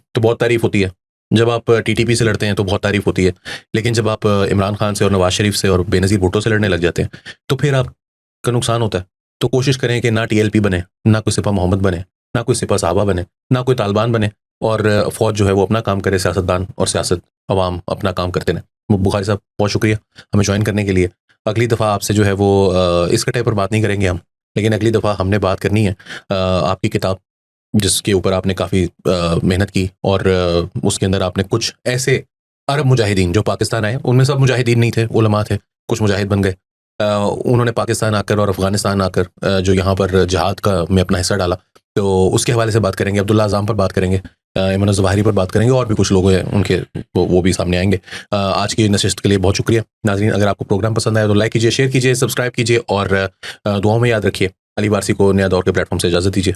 तो बहुत तारीफ होती है, जब आप टीटीपी से लड़ते हैं तो बहुत तारीफ होती है, लेकिन जब आप इमरान खान से और नवाज शरीफ से और बेनज़ीर भुट्टो से लड़ने लग जाते हैं तो फिर आपका नुकसान होता है। तो कोशिश करें कि ना टीएलपी बने, ना कोई सिपा मोहम्मद बने, ना कोई सिपा साहबा बने, ना कोई तालिबान बने, और फौज जो है वो अपना काम करे, सियासतदान और सियासत अवाम अपना काम करते रहें। बुखारी साहब बहुत शुक्रिया हमें ज्वाइन करने के लिए। अगली दफ़ा आपसे जो है वो इस कटे पर बात नहीं करेंगे हम, लेकिन अगली दफ़ा हमने बात करनी है आपकी किताब जिसके ऊपर आपने काफ़ी मेहनत की, और उसके अंदर आपने कुछ ऐसे अरब मुजाहिदीन जो पाकिस्तान आए, उनमें सब मुजाहिदीन नहीं थे, उलमा थे, कुछ मुजाहिद बन गए, उन्होंने पाकिस्तान आकर और अफ़गानिस्तान आकर जो यहाँ पर जहाद का में अपना हिस्सा डाला, तो उसके हवाले से बात करेंगे। अब्दुल्ला आज़ाम पर बात करेंगे इमरान ज़वाहिरी पर बात करेंगे, और भी कुछ लोग हैं उनके, वो भी सामने आएंगे। आज की नशिस्त के लिए बहुत शुक्रिया नाज़रीन। अगर आपको प्रोग्राम पसंद आया तो लाइक कीजिए, शेयर कीजिए, सब्सक्राइब कीजिए, और दुआओं में याद रखिए। अली वारसी को नया दौर के प्लेटफॉर्म से इजाज़त दीजिए।